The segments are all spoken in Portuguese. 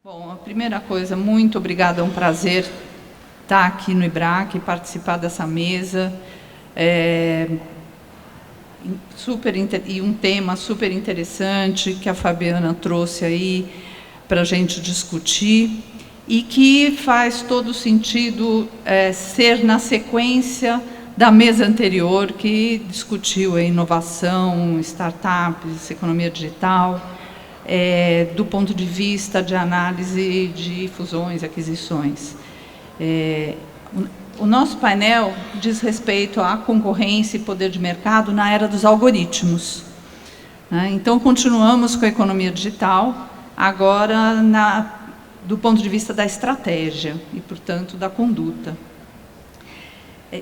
Bom, a primeira coisa, muito obrigada, é um prazer estar aqui no IBRAC, participar dessa mesa. E um tema super interessante que a Fabiana trouxe aí para a gente discutir e que faz todo sentido ser na sequência da mesa anterior que discutiu a inovação, startups, economia digital, do ponto de vista de análise de fusões e aquisições. O nosso painel diz respeito à concorrência e poder de mercado na era dos algoritmos. Então, continuamos com a economia digital, agora do ponto de vista da estratégia e, portanto, da conduta.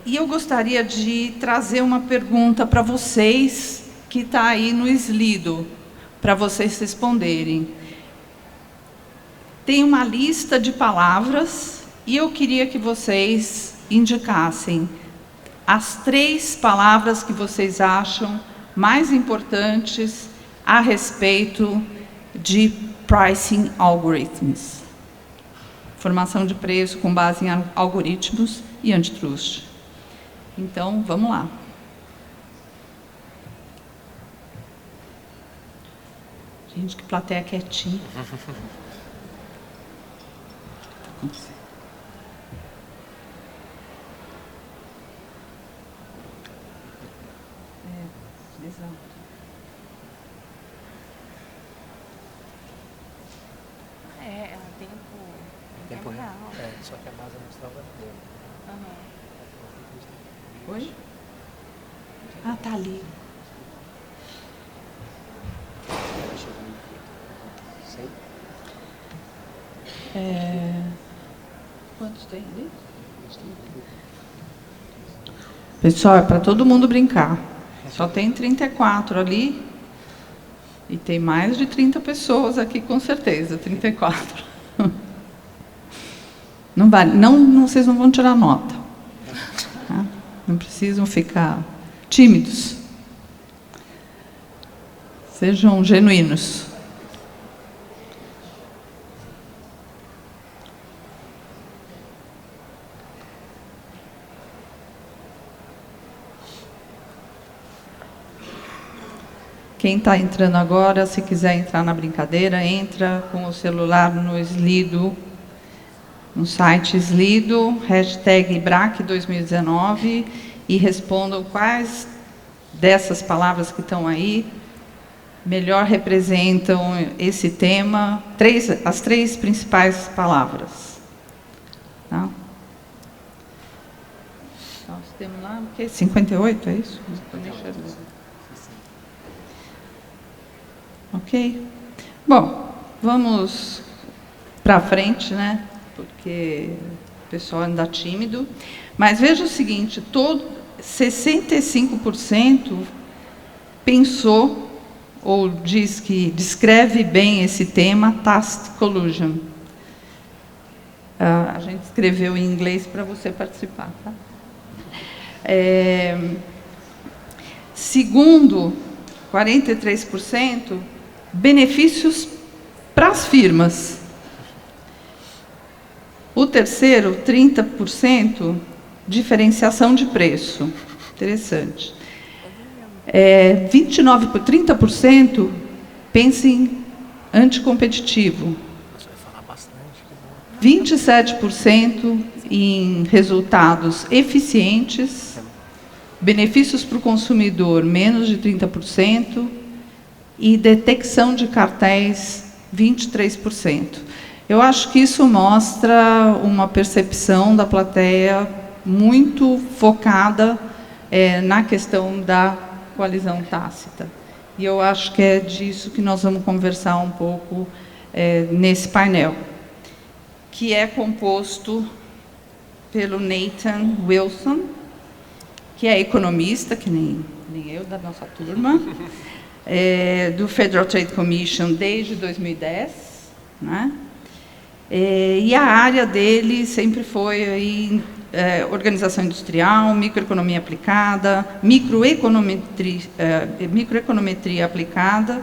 E eu gostaria de trazer uma pergunta para vocês, que está aí no Slido, para vocês responderem. Tem uma lista de palavras e eu queria que vocês indicassem as 3 palavras que vocês acham mais importantes a respeito de pricing algorithms. Formação de preço com base em algoritmos e antitrust. Então, vamos lá. Gente, que plateia quietinha. Exato. É tempo real. Só que a base mostrava dele. Oi? Ah, tá ali. Quantos tem ali? Pessoal, é para todo mundo brincar. Só tem 34 ali. E tem mais de 30 pessoas aqui, com certeza. 34. Não vale. Não, vocês não vão tirar nota. Tá? Não precisam ficar tímidos. Sejam genuínos. Quem está entrando agora, se quiser entrar na brincadeira, entra com o celular no Slido, no site Slido, hashtag IBRAC 2019, e respondam quais dessas palavras que estão aí melhor representam esse tema, as 3 principais palavras. Tá? Nós temos lá, o quê? 58, é isso? Ok? Bom, vamos para frente, né? Porque o pessoal anda tímido. Mas veja o seguinte, 65% pensou, ou diz que descreve bem esse tema, Task Collusion. A gente escreveu em inglês para você participar. Tá? Segundo, 43%, benefícios para as firmas. O terceiro, 30%, diferenciação de preço. Interessante. 30% pensa em anticompetitivo. 27% em resultados eficientes. Benefícios para o consumidor, menos de 30%. E detecção de cartéis, 23%. Eu acho que isso mostra uma percepção da plateia muito focada na questão da coalizão tácita. E eu acho que é disso que nós vamos conversar um pouco nesse painel, que é composto pelo Nathan Wilson, que é economista, que nem eu, da nossa turma, do Federal Trade Commission desde 2010, né? E a área dele sempre foi aí, organização industrial, microeconomia aplicada, microeconometria aplicada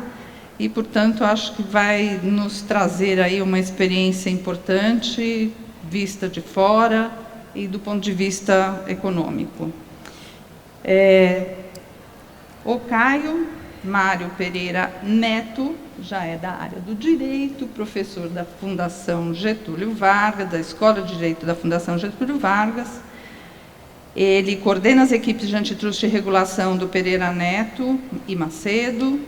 e, portanto, acho que vai nos trazer aí uma experiência importante, vista de fora e do ponto de vista econômico. O Caio Mário Pereira Neto já é da área do direito, professor da Fundação Getúlio Vargas, da Escola de Direito da Fundação Getúlio Vargas. Ele coordena as equipes de antitruste e regulação do Pereira Neto e Macedo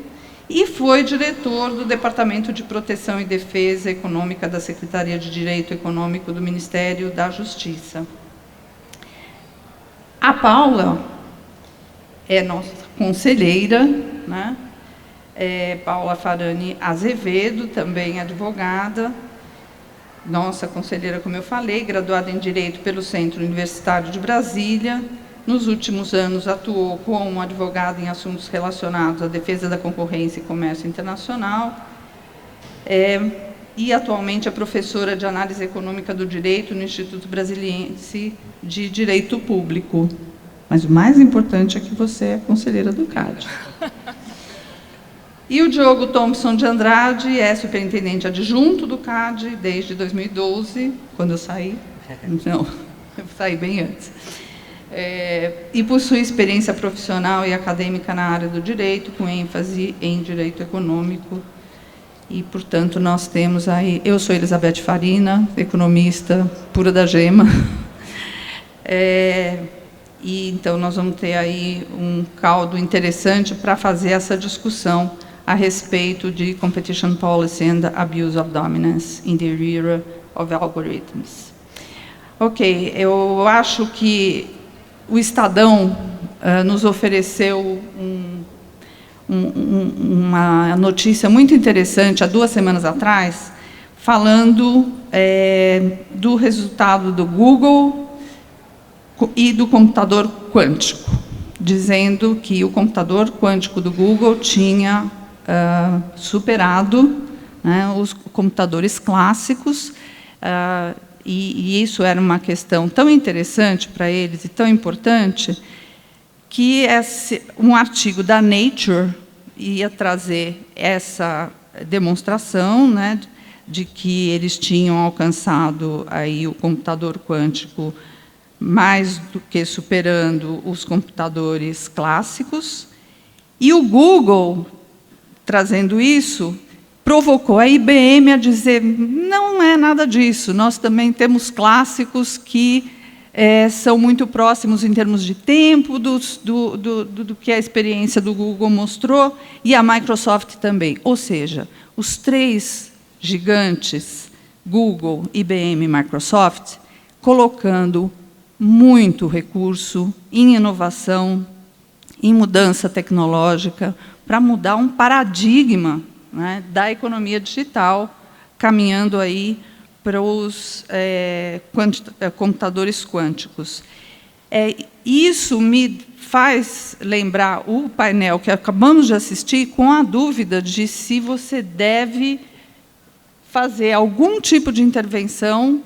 e foi diretor do Departamento de Proteção e Defesa Econômica da Secretaria de Direito Econômico do Ministério da Justiça. A Paula é nossa conselheira, né? Paula Farani Azevedo, também advogada, nossa conselheira, como eu falei, graduada em Direito pelo Centro Universitário de Brasília. Nos últimos anos, atuou como advogada em assuntos relacionados à defesa da concorrência e comércio internacional. E, atualmente, é professora de Análise Econômica do Direito no Instituto Brasiliense de Direito Público. Mas o mais importante é que você é conselheira do CAD. E o Diogo Thompson de Andrade é superintendente adjunto do CAD desde 2012, quando eu saí. Não, eu saí bem antes. E possui experiência profissional e acadêmica na área do direito, com ênfase em direito econômico. E, portanto, nós temos aí... Eu sou Elizabeth Farina, economista pura da gema. E, então, nós vamos ter aí um caldo interessante para fazer essa discussão a respeito de competition policy and abuse of dominance in the era of algorithms. Ok, eu acho que o Estadão nos ofereceu uma notícia muito interessante há 2 semanas atrás, falando do resultado do Google e do computador quântico, dizendo que o computador quântico do Google tinha superado, né, os computadores clássicos, e isso era uma questão tão interessante para eles e tão importante que um artigo da Nature ia trazer essa demonstração, né, de que eles tinham alcançado aí o computador quântico mais do que superando os computadores clássicos, e o Google, trazendo isso, provocou a IBM a dizer: não é nada disso, nós também temos clássicos que são muito próximos em termos de tempo do que a experiência do Google mostrou, e a Microsoft também. Ou seja, os 3 gigantes, Google, IBM e Microsoft, colocando muito recurso em inovação, em mudança tecnológica, para mudar um paradigma, né, da economia digital, caminhando aí para os computadores quânticos. Isso me faz lembrar o painel que acabamos de assistir, com a dúvida de se você deve fazer algum tipo de intervenção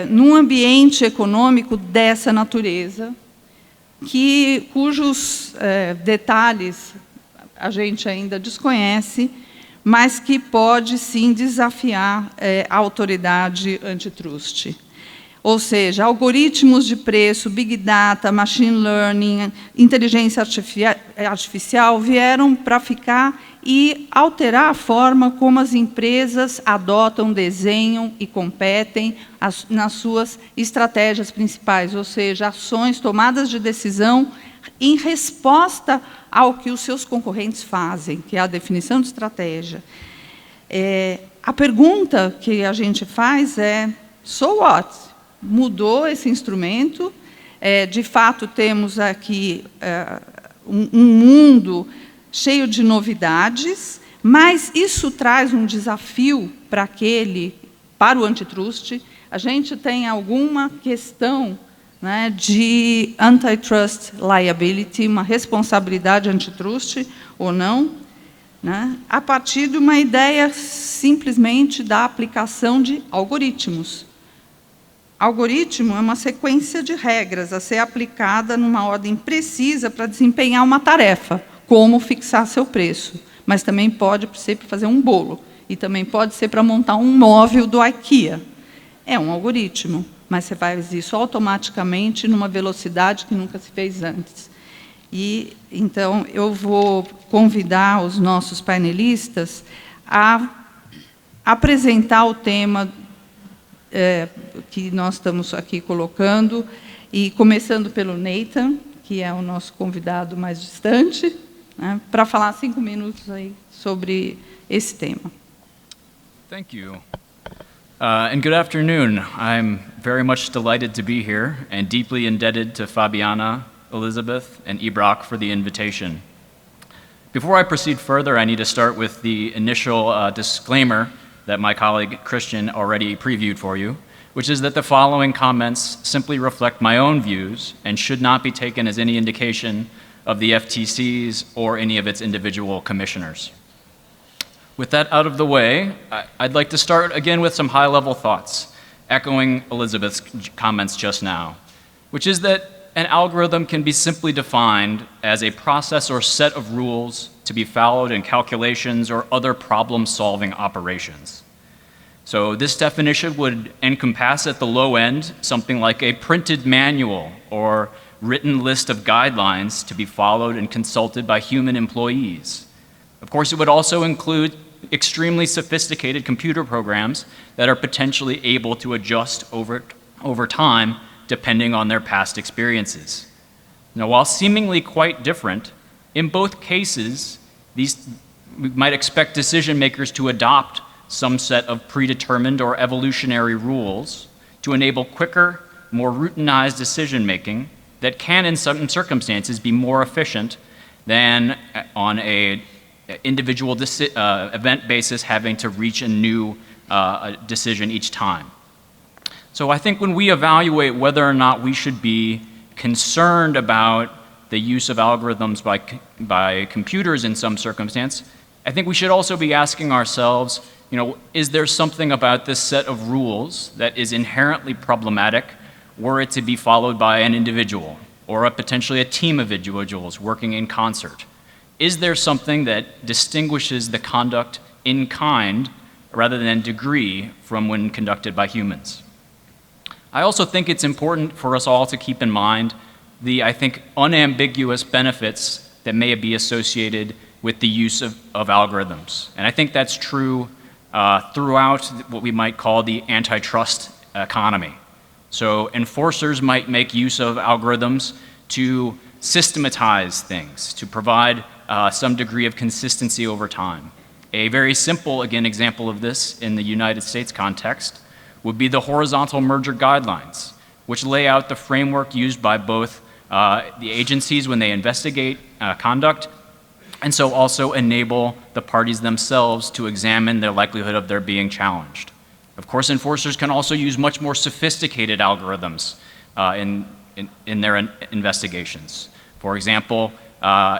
num ambiente econômico dessa natureza, cujos detalhes a gente ainda desconhece, mas que pode, sim, desafiar a autoridade antitruste. Ou seja, algoritmos de preço, Big Data, Machine Learning, inteligência artificial vieram para ficar e alterar a forma como as empresas adotam, desenham e competem nas suas estratégias principais, ou seja, ações, tomadas de decisão em resposta ao que os seus concorrentes fazem, que é a definição de estratégia. A pergunta que a gente faz é: so what? Mudou esse instrumento? De fato, temos aqui um mundo cheio de novidades, mas isso traz um desafio para o antitruste. A gente tem alguma questão, né, de antitrust liability, uma responsabilidade antitruste ou não, né, a partir de uma ideia simplesmente da aplicação de algoritmos. Algoritmo é uma sequência de regras a ser aplicada numa ordem precisa para desempenhar uma tarefa, como fixar seu preço. mas também pode ser para fazer um bolo, e também pode ser para montar um móvel do IKEA. É um algoritmo, mas você faz isso automaticamente numa velocidade que nunca se fez antes. E, então, eu vou convidar os nossos painelistas a apresentar o tema que nós estamos aqui colocando, e começando pelo Nathan, que é o nosso convidado mais distante, né, para falar 5 minutos aí sobre esse tema. Thank you. And good afternoon. I'm very much delighted to be here and deeply indebted to Fabiana, Elizabeth, and Ibrak for the invitation. Before I proceed further, I need to start with the initial disclaimer that my colleague Christian already previewed for you, which is that the following comments simply reflect my own views and should not be taken as any indication of the FTC's or any of its individual commissioners. With that out of the way, I'd like to start again with some high-level thoughts, echoing Elizabeth's comments just now, which is that an algorithm can be simply defined as a process or set of rules to be followed in calculations or other problem-solving operations. So this definition would encompass at the low end something like a printed manual or written list of guidelines to be followed and consulted by human employees. Of course, it would also include extremely sophisticated computer programs that are potentially able to adjust over time depending on their past experiences. Now, while seemingly quite different, in both cases, we might expect decision makers to adopt some set of predetermined or evolutionary rules to enable quicker, more routinized decision making that can, in some circumstances, be more efficient than on a individual event basis having to reach a new decision each time. So I think when we evaluate whether or not we should be concerned about the use of algorithms by computers in some circumstance, I think we should also be asking ourselves, is there something about this set of rules that is inherently problematic were it to be followed by an individual or potentially a team of individuals working in concert? Is there something that distinguishes the conduct in kind rather than degree from when conducted by humans? I also think it's important for us all to keep in mind the, I think, unambiguous benefits that may be associated with the use of algorithms. And I think that's true throughout what we might call the antitrust economy. So enforcers might make use of algorithms to systematize things, to provide some degree of consistency over time. A very simple, again, example of this in the United States context would be the horizontal merger guidelines, which lay out the framework used by both the agencies when they investigate conduct, and so also enable the parties themselves to examine the likelihood of their being challenged. Of course, enforcers can also use much more sophisticated algorithms in their investigations. For example,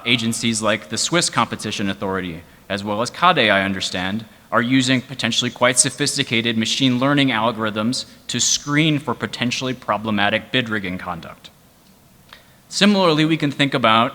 agencies like the Swiss Competition Authority, as well as CADE, I understand, are using potentially quite sophisticated machine learning algorithms to screen for potentially problematic bid rigging conduct. Similarly, we can think about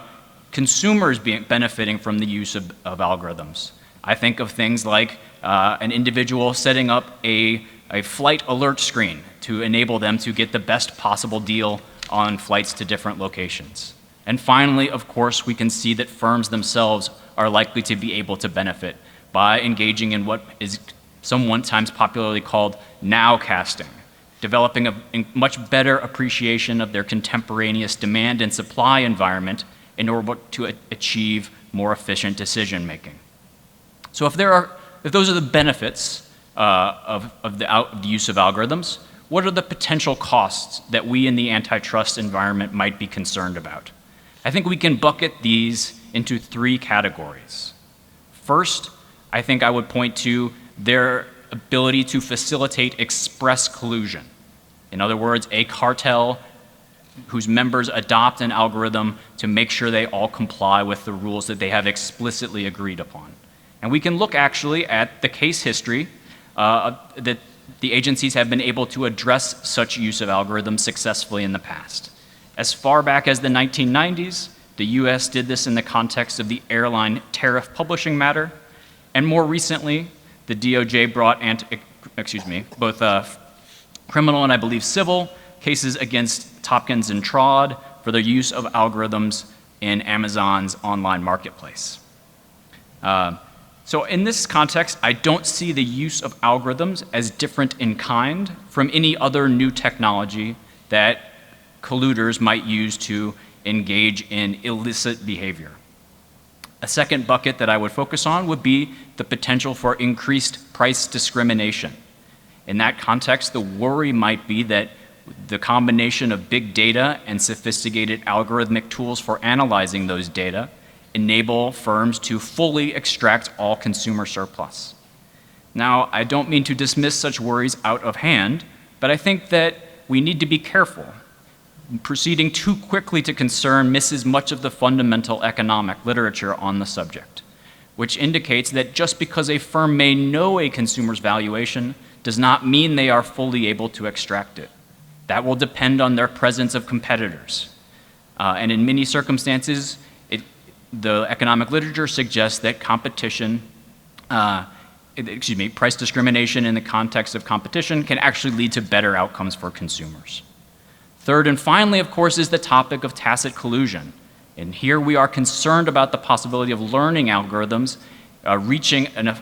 consumers benefiting from the use of algorithms. I think of things like an individual setting up a flight alert screen to enable them to get the best possible deal on flights to different locations. And finally, of course, we can see that firms themselves are likely to be able to benefit by engaging in what is sometimes popularly called nowcasting, developing a much better appreciation of their contemporaneous demand and supply environment in order to achieve more efficient decision making. So if those are the benefits of the use of algorithms, what are the potential costs that we in the antitrust environment might be concerned about? I think we can bucket these into 3 categories. First, I think I would point to their ability to facilitate express collusion. In other words, a cartel whose members adopt an algorithm to make sure they all comply with the rules that they have explicitly agreed upon. And we can look actually at the case history that the agencies have been able to address such use of algorithms successfully in the past. As far back as the 1990s, The US did this in the context of the airline tariff publishing matter, and more recently, the DOJ brought both criminal and I believe civil cases against Topkins and Trod for their use of algorithms in Amazon's online marketplace. So in this context, I don't see the use of algorithms as different in kind from any other new technology that colluders might use to engage in illicit behavior. A second bucket that I would focus on would be the potential for increased price discrimination. In that context, the worry might be that the combination of big data and sophisticated algorithmic tools for analyzing those data enable firms to fully extract all consumer surplus. Now, I don't mean to dismiss such worries out of hand, but I think that we need to be careful. Proceeding too quickly to concern misses much of the fundamental economic literature on the subject, which indicates that just because a firm may know a consumer's valuation does not mean they are fully able to extract it. That will depend on their presence of competitors. And in many circumstances, the economic literature suggests that price discrimination in the context of competition can actually lead to better outcomes for consumers. Third and finally, of course, is the topic of tacit collusion. And here we are concerned about the possibility of learning algorithms reaching an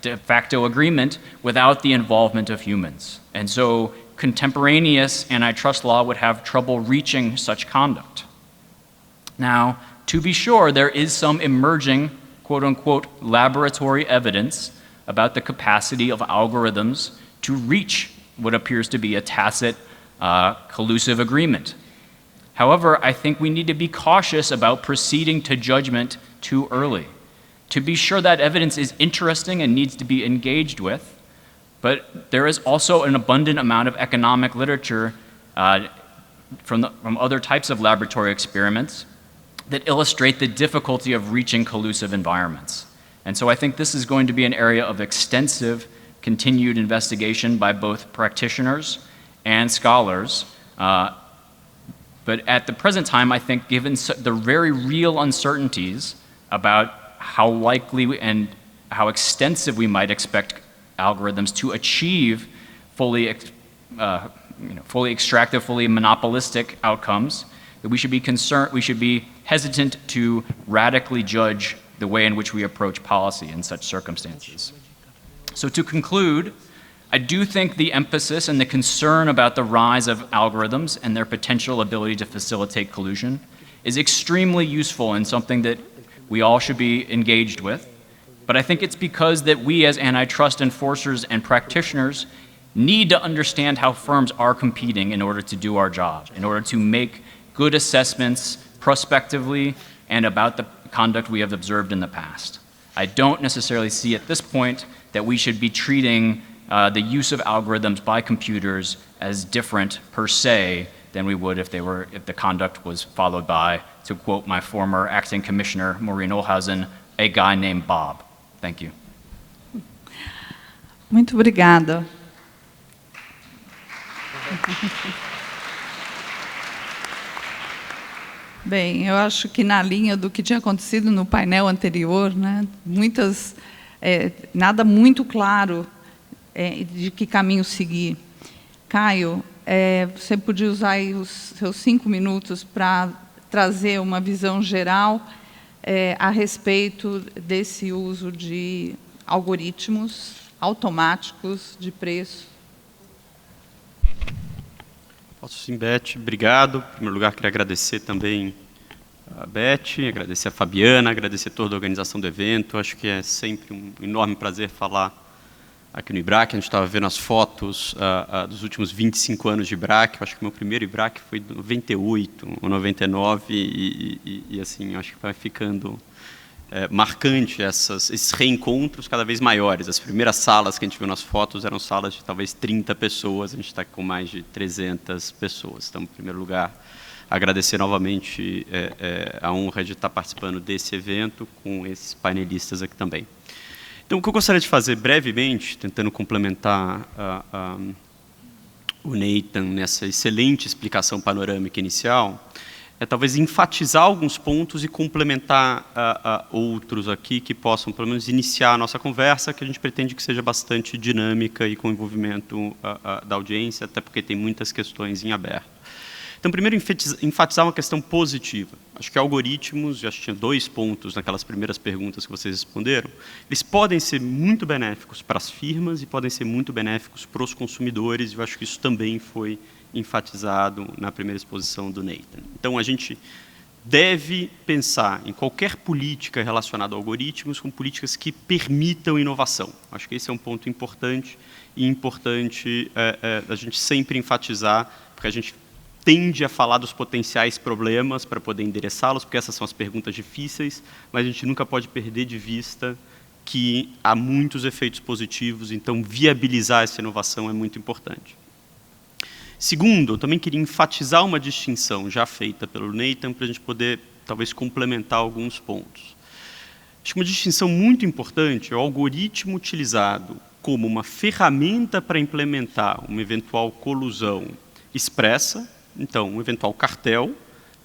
de facto agreement without the involvement of humans. And so contemporaneous antitrust law would have trouble reaching such conduct. Now, to be sure, there is some emerging, quote unquote, laboratory evidence about the capacity of algorithms to reach what appears to be a tacit collusive agreement. However, I think we need to be cautious about proceeding to judgment too early. To be sure, that evidence is interesting and needs to be engaged with, but there is also an abundant amount of economic literature from other types of laboratory experiments that illustrate the difficulty of reaching collusive environments. And so I think this is going to be an area of extensive continued investigation by both practitioners and scholars. But at the present time, I think given the very real uncertainties about how likely and how extensive we might expect algorithms to achieve fully extractive, fully monopolistic outcomes, that we should be hesitant to radically judge the way in which we approach policy in such circumstances. So to conclude, I do think the emphasis and the concern about the rise of algorithms and their potential ability to facilitate collusion is extremely useful and something that we all should be engaged with. But I think it's because that we as antitrust enforcers and practitioners need to understand how firms are competing in order to do our job, in order to make good assessments prospectively and about the conduct we have observed in the past. I don't necessarily see at this point that we should be treating the use of algorithms by computers as different per se than we would if the conduct was followed by, to quote my former acting commissioner, Maureen Olhausen, a guy named Bob. Thank you. Muito obrigada. Bem, eu acho que na linha do que tinha acontecido no painel anterior, né, nada muito claro de que caminho seguir. Caio, você podia usar aí os seus 5 minutos para trazer uma visão geral a respeito desse uso de algoritmos automáticos de preço. Posso sim, Beth. Obrigado. Em primeiro lugar, queria agradecer também a Beth, agradecer a Fabiana, agradecer toda a organização do evento. Acho que é sempre um enorme prazer falar aqui no IBRAC. A gente estava vendo as fotos dos últimos 25 anos de IBRAC. Eu acho que o meu primeiro IBRAC foi em 98 ou 99 e assim, acho que vai ficando marcante esses reencontros cada vez maiores. As primeiras salas que a gente viu nas fotos eram salas de talvez 30 pessoas, a gente está com mais de 300 pessoas. Então, em primeiro lugar, agradecer novamente a honra de estar participando desse evento com esses painelistas aqui também. Então, o que eu gostaria de fazer brevemente, tentando complementar o Nathan nessa excelente explicação panorâmica inicial, talvez enfatizar alguns pontos e complementar outros aqui que possam, pelo menos, iniciar a nossa conversa, que a gente pretende que seja bastante dinâmica e com envolvimento da audiência, até porque tem muitas questões em aberto. Então, primeiro, enfatizar uma questão positiva. Acho que algoritmos, acho que tinha 2 pontos naquelas primeiras perguntas que vocês responderam, eles podem ser muito benéficos para as firmas e podem ser muito benéficos para os consumidores, e eu acho que isso também foi enfatizado na primeira exposição do Nathan. Então, a gente deve pensar em qualquer política relacionada a algoritmos como políticas que permitam inovação. Acho que esse é um ponto importante, e importante a gente sempre enfatizar, porque a gente tende a falar dos potenciais problemas para poder endereçá-los, porque essas são as perguntas difíceis, mas a gente nunca pode perder de vista que há muitos efeitos positivos, então viabilizar essa inovação é muito importante. Segundo, eu também queria enfatizar uma distinção já feita pelo Nathan, para a gente poder, talvez, complementar alguns pontos. Acho que uma distinção muito importante é o algoritmo utilizado como uma ferramenta para implementar uma eventual colusão expressa, então, um eventual cartel,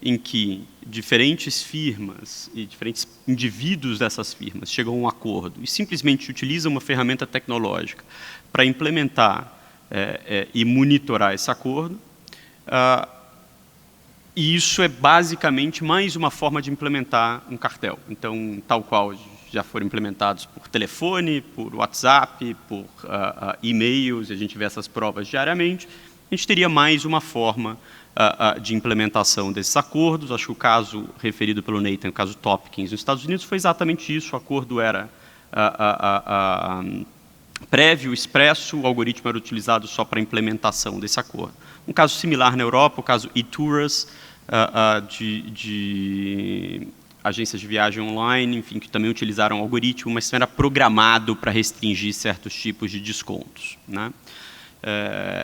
em que diferentes firmas e diferentes indivíduos dessas firmas chegam a um acordo e simplesmente utilizam uma ferramenta tecnológica para implementar e monitorar esse acordo. E isso é basicamente mais uma forma de implementar um cartel. Então, tal qual já foram implementados por telefone, por WhatsApp, por e-mails, e a gente vê essas provas diariamente, a gente teria mais uma forma de implementação desses acordos. Acho que o caso referido pelo Nathan, o caso Topkins nos Estados Unidos, foi exatamente isso. O acordo era prévio, expresso, o algoritmo era utilizado só para a implementação desse acordo. Um caso similar na Europa, o caso eTours, de agências de viagem online, enfim, que também utilizaram o algoritmo, mas era programado para restringir certos tipos de descontos, né?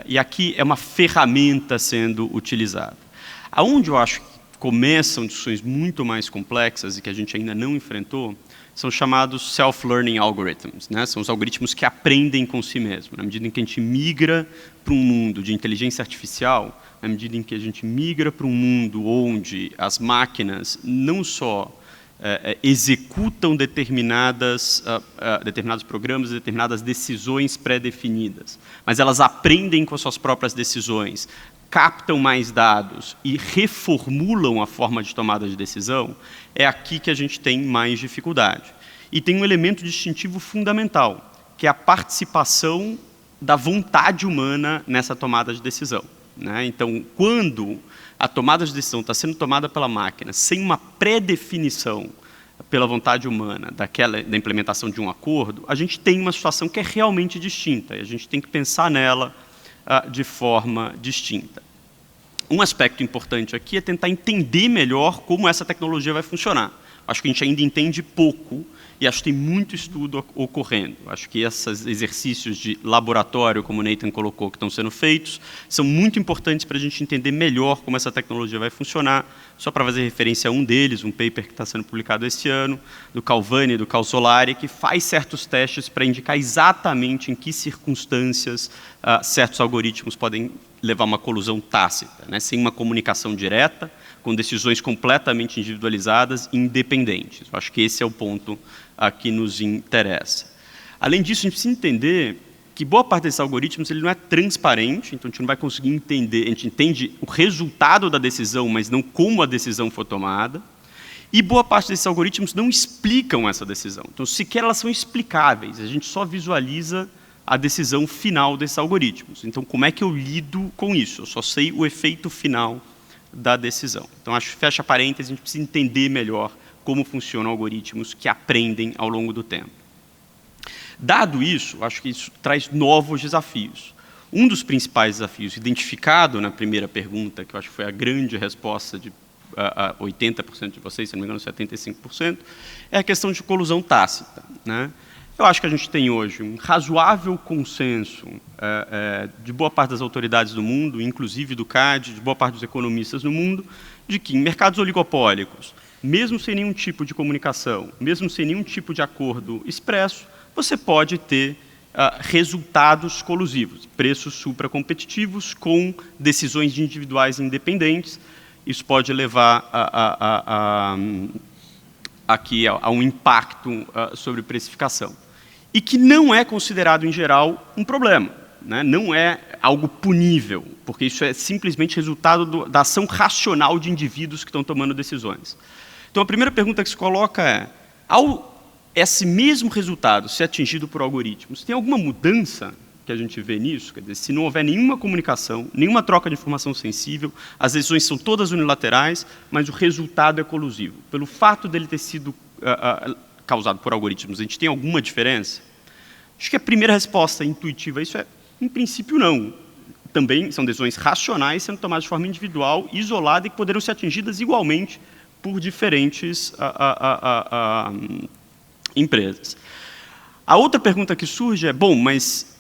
E aqui é uma ferramenta sendo utilizada. Aonde eu acho que começam discussões muito mais complexas e que a gente ainda não enfrentou, são chamados self-learning algorithms, né? São os algoritmos que aprendem com si mesmos. Na medida em que a gente migra para um mundo de inteligência artificial, na medida em que a gente migra para um mundo onde as máquinas não só executam determinados programas, determinadas decisões pré-definidas, mas elas aprendem com as suas próprias decisões, captam mais dados e reformulam a forma de tomada de decisão, é aqui que a gente tem mais dificuldade. E tem um elemento distintivo fundamental, que é a participação da vontade humana nessa tomada de decisão, né? Então, quando a tomada de decisão está sendo tomada pela máquina, sem uma pré-definição pela vontade humana da implementação de um acordo, a gente tem uma situação que é realmente distinta, e a gente tem que pensar nela de forma distinta. Um aspecto importante aqui é tentar entender melhor como essa tecnologia vai funcionar. Acho que a gente ainda entende pouco, e acho que tem muito estudo ocorrendo. Acho que esses exercícios de laboratório, como o Nathan colocou, que estão sendo feitos, são muito importantes para a gente entender melhor como essa tecnologia vai funcionar. Só para fazer referência a um deles, um paper que está sendo publicado esse ano, do Calvani e do Calzolari, que faz certos testes para indicar exatamente em que circunstâncias certos algoritmos podem levar a uma colusão tácita, né, sem uma comunicação direta, com decisões completamente individualizadas e independentes. Eu acho que esse é o ponto que nos interessa. Além disso, a gente precisa entender que boa parte desses algoritmos ele não é transparente, então a gente não vai conseguir entender, a gente entende o resultado da decisão, mas não como a decisão foi tomada, e boa parte desses algoritmos não explicam essa decisão. Então, sequer elas são explicáveis, a gente só visualiza a decisão final desses algoritmos. Então, como é que eu lido com isso? Eu só sei o efeito final da decisão. Então, acho que fecha parênteses, a gente precisa entender melhor como funcionam algoritmos que aprendem ao longo do tempo. Dado isso, acho que isso traz novos desafios. Um dos principais desafios, identificado na primeira pergunta, que eu acho que foi a grande resposta de 80% de vocês, se não me engano, 75%, é a questão de colusão tácita, né? Eu acho que a gente tem hoje um razoável consenso de boa parte das autoridades do mundo, inclusive do CAD, de boa parte dos economistas do mundo, de que em mercados oligopólicos, mesmo sem nenhum tipo de comunicação, mesmo sem nenhum tipo de acordo expresso, você pode ter resultados colusivos, preços supracompetitivos com decisões individuais independentes, isso pode levar aqui a um impacto sobre precificação. E que não é considerado, em geral, um problema, né? Não é algo punível, porque isso é simplesmente resultado da ação racional de indivíduos que estão tomando decisões. Então, a primeira pergunta que se coloca é, ao esse mesmo resultado ser atingido por algoritmos, tem alguma mudança que a gente vê nisso? Quer dizer, se não houver nenhuma comunicação, nenhuma troca de informação sensível, as decisões são todas unilaterais, mas o resultado é colusivo. Pelo fato dele ter sido causado por algoritmos, a gente tem alguma diferença? Acho que a primeira resposta intuitiva a isso é, em princípio, não. Também são decisões racionais sendo tomadas de forma individual, isolada e que poderão ser atingidas igualmente por diferentes empresas. A outra pergunta que surge é, bom, mas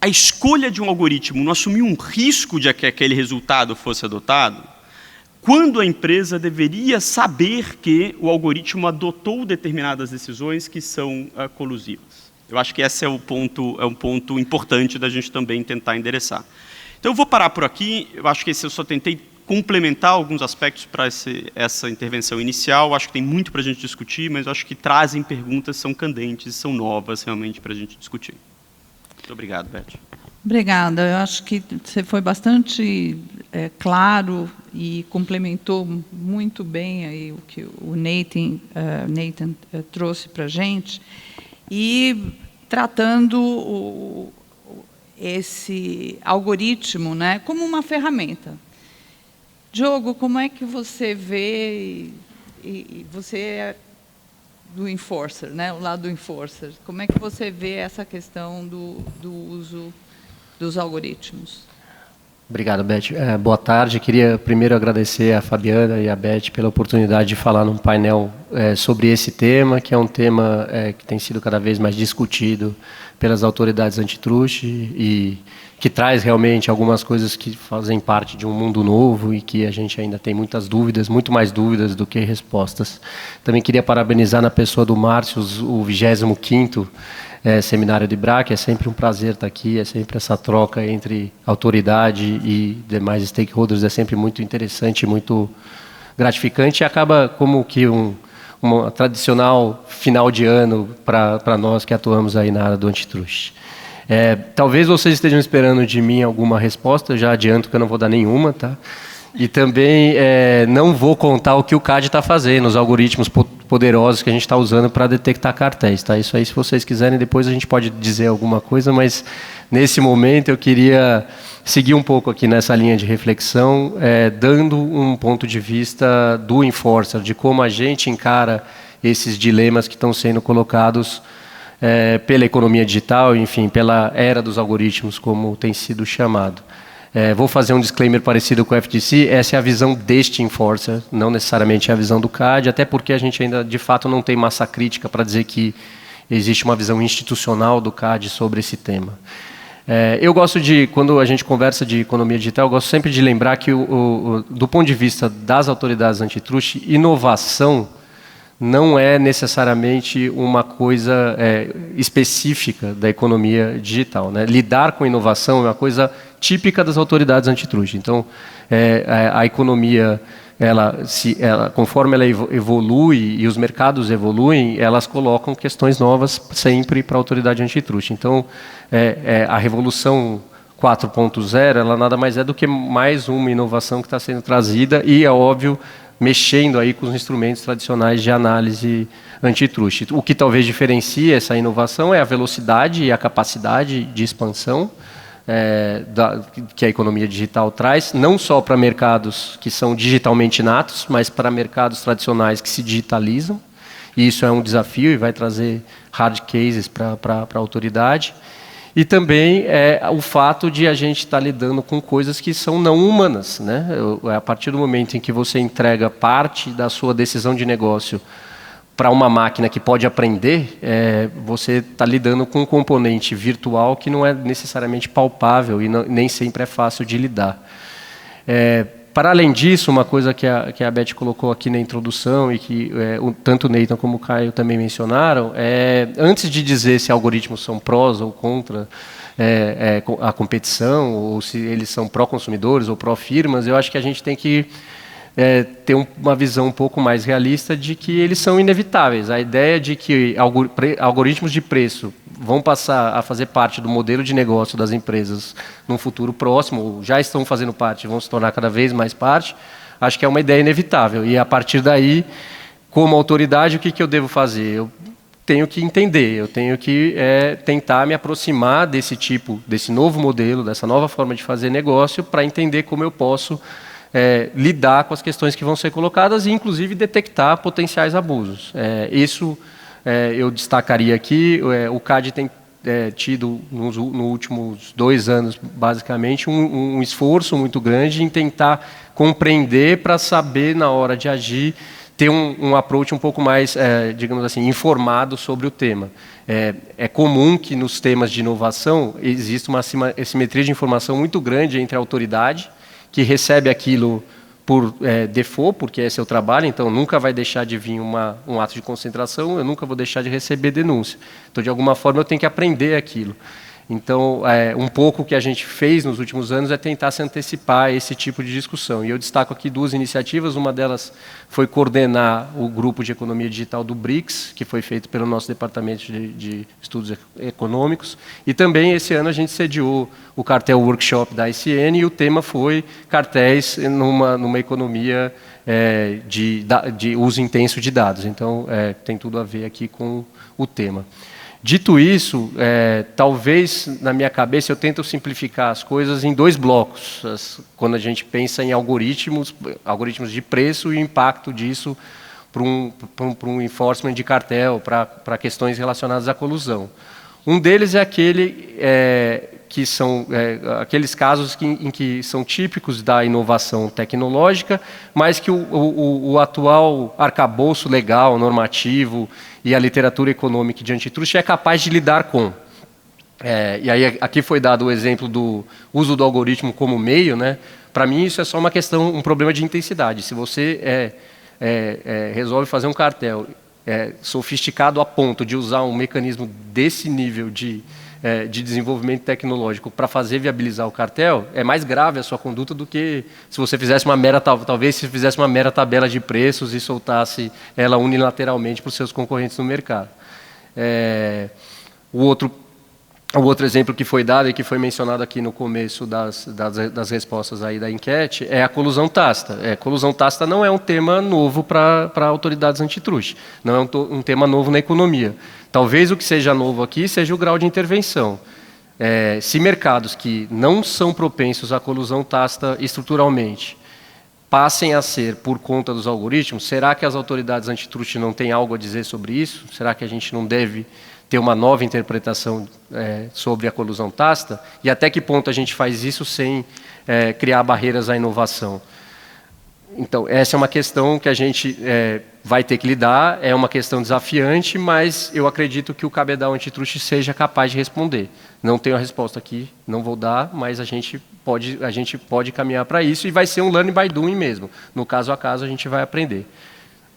a escolha de um algoritmo não assumiu um risco de que aquele resultado fosse adotado? Quando a empresa deveria saber que o algoritmo adotou determinadas decisões que são colusivas? Eu acho que esse é um ponto importante da gente também tentar endereçar. Então, eu vou parar por aqui. Eu acho que eu só tentei complementar alguns aspectos para essa intervenção inicial. Acho que tem muito para a gente discutir, mas acho que trazem perguntas, são candentes, são novas realmente para a gente discutir. Muito obrigado, Beth. Obrigada. Eu acho que você foi bastante claro e complementou muito bem aí o que o Nathan trouxe para a gente, e tratando esse algoritmo, né, como uma ferramenta. Diogo, como é que você vê, e você é do Enforcer, né, o lado do Enforcer, como é que você vê essa questão do uso dos algoritmos? Obrigado, Beth. Boa tarde. Queria primeiro agradecer a Fabiana e a Beth pela oportunidade de falar num painel sobre esse tema, que é um tema que tem sido cada vez mais discutido pelas autoridades antitruste e que traz realmente algumas coisas que fazem parte de um mundo novo e que a gente ainda tem muitas dúvidas, muito mais dúvidas do que respostas. Também queria parabenizar na pessoa do Márcio o 25º seminário de IBRAC. É sempre um prazer estar aqui, é sempre essa troca entre autoridade e demais stakeholders, é sempre muito interessante, muito gratificante, e acaba como que uma tradicional final de ano para nós que atuamos aí na área do antitruste. Talvez vocês estejam esperando de mim alguma resposta, eu já adianto que eu não vou dar nenhuma, tá? E também não vou contar o que o CAD está fazendo, os algoritmos poderosos que a gente está usando para detectar cartéis, tá? Isso aí, se vocês quiserem, depois a gente pode dizer alguma coisa, mas nesse momento eu queria seguir um pouco aqui nessa linha de reflexão, dando um ponto de vista do Enforcer, de como a gente encara esses dilemas que estão sendo colocados pela economia digital, enfim, pela era dos algoritmos, como tem sido chamado. Vou fazer um disclaimer parecido com o FTC, essa é a visão deste Enforcer, não necessariamente é a visão do CAD, até porque a gente ainda, de fato, não tem massa crítica para dizer que existe uma visão institucional do CAD sobre esse tema. Eu gosto de, quando a gente conversa de economia digital, eu gosto sempre de lembrar que, do ponto de vista das autoridades antitruste, inovação não é necessariamente uma coisa específica da economia digital, né? Lidar com inovação é uma coisa típica das autoridades antitruste. Então, a economia, conforme ela evolui e os mercados evoluem, elas colocam questões novas sempre para a autoridade antitruste. Então, a revolução 4.0, ela nada mais é do que mais uma inovação que está sendo trazida e, é óbvio, mexendo aí com os instrumentos tradicionais de análise antitruste. O que talvez diferencie essa inovação é a velocidade e a capacidade de expansão que a economia digital traz, não só para mercados que são digitalmente natos, mas para mercados tradicionais que se digitalizam. E isso é um desafio e vai trazer hard cases para a autoridade. E também o fato de a gente estar lidando com coisas que são não humanas, né? A partir do momento em que você entrega parte da sua decisão de negócio para uma máquina que pode aprender, você está lidando com um componente virtual que não é necessariamente palpável e nem sempre é fácil de lidar. Para além disso, uma coisa que a Beth colocou aqui na introdução e que tanto o Nathan como o Caio também mencionaram, antes de dizer se algoritmos são prós ou contra, a competição, ou se eles são pró-consumidores ou pró-firmas. Eu acho que a gente tem que ter uma visão um pouco mais realista de que eles são inevitáveis. A ideia de que algoritmos de preço vão passar a fazer parte do modelo de negócio das empresas num futuro próximo, já estão fazendo parte, vão se tornar cada vez mais parte, acho que é uma ideia inevitável. E, a partir daí, como autoridade, o que eu devo fazer? Eu tenho que entender, eu tenho que tentar me aproximar desse novo modelo, dessa nova forma de fazer negócio, para entender como eu posso lidar com as questões que vão ser colocadas e, inclusive, detectar potenciais abusos. Isso eu destacaria aqui. O CAD tem tido, nos últimos 2 anos, basicamente, um esforço muito grande em tentar compreender para saber, na hora de agir, ter um approach um pouco mais, digamos assim, informado sobre o tema. É comum que nos temas de inovação exista uma assimetria de informação muito grande entre a autoridade, que recebe aquilo por default, porque esse é o trabalho, então nunca vai deixar de vir um ato de concentração, eu nunca vou deixar de receber denúncia. Então, de alguma forma, eu tenho que aprender aquilo. Então, um pouco o que a gente fez nos últimos anos é tentar se antecipar a esse tipo de discussão. E eu destaco aqui 2 iniciativas. Uma delas foi coordenar o grupo de economia digital do BRICS, que foi feito pelo nosso departamento de estudos econômicos. E também, esse ano, a gente sediou o Cartel Workshop da ICN, e o tema foi cartéis numa economia de uso intenso de dados. Então, tem tudo a ver aqui com o tema. Dito isso, talvez, na minha cabeça, eu tento simplificar as coisas em 2 blocos, quando a gente pensa em algoritmos de preço e o impacto disso para um enforcement de cartel, para questões relacionadas à colusão. Um deles é aquele que são aqueles casos em que são típicos da inovação tecnológica, mas que o atual arcabouço legal, normativo e a literatura econômica de antitruste é capaz de lidar com. E aí aqui foi dado o exemplo do uso do algoritmo como meio, né? Para mim isso é só um problema de intensidade. Se você resolve fazer um cartel sofisticado a ponto de usar um mecanismo desse nível de desenvolvimento tecnológico para viabilizar o cartel, é mais grave a sua conduta do que se você fizesse talvez se fizesse uma mera tabela de preços e soltasse ela unilateralmente para os seus concorrentes no mercado. O outro exemplo que foi dado e que foi mencionado aqui no começo das respostas aí da enquete é a colusão tácita. Colusão tácita não é um tema novo para autoridades antitruste, não é um tema novo na economia. Talvez o que seja novo aqui seja o grau de intervenção. Se mercados que não são propensos à colusão tácita estruturalmente passem a ser por conta dos algoritmos, será que as autoridades antitruste não têm algo a dizer sobre isso? Será que a gente não deve ter uma nova interpretação sobre a colusão tácita? E até que ponto a gente faz isso sem criar barreiras à inovação? Então, essa é uma questão que a gente vai ter que lidar, é uma questão desafiante, mas eu acredito que o cabedal antitruste seja capaz de responder. Não tenho a resposta aqui, não vou dar, mas a gente pode caminhar para isso, e vai ser um learning by doing mesmo. No caso a caso, a gente vai aprender.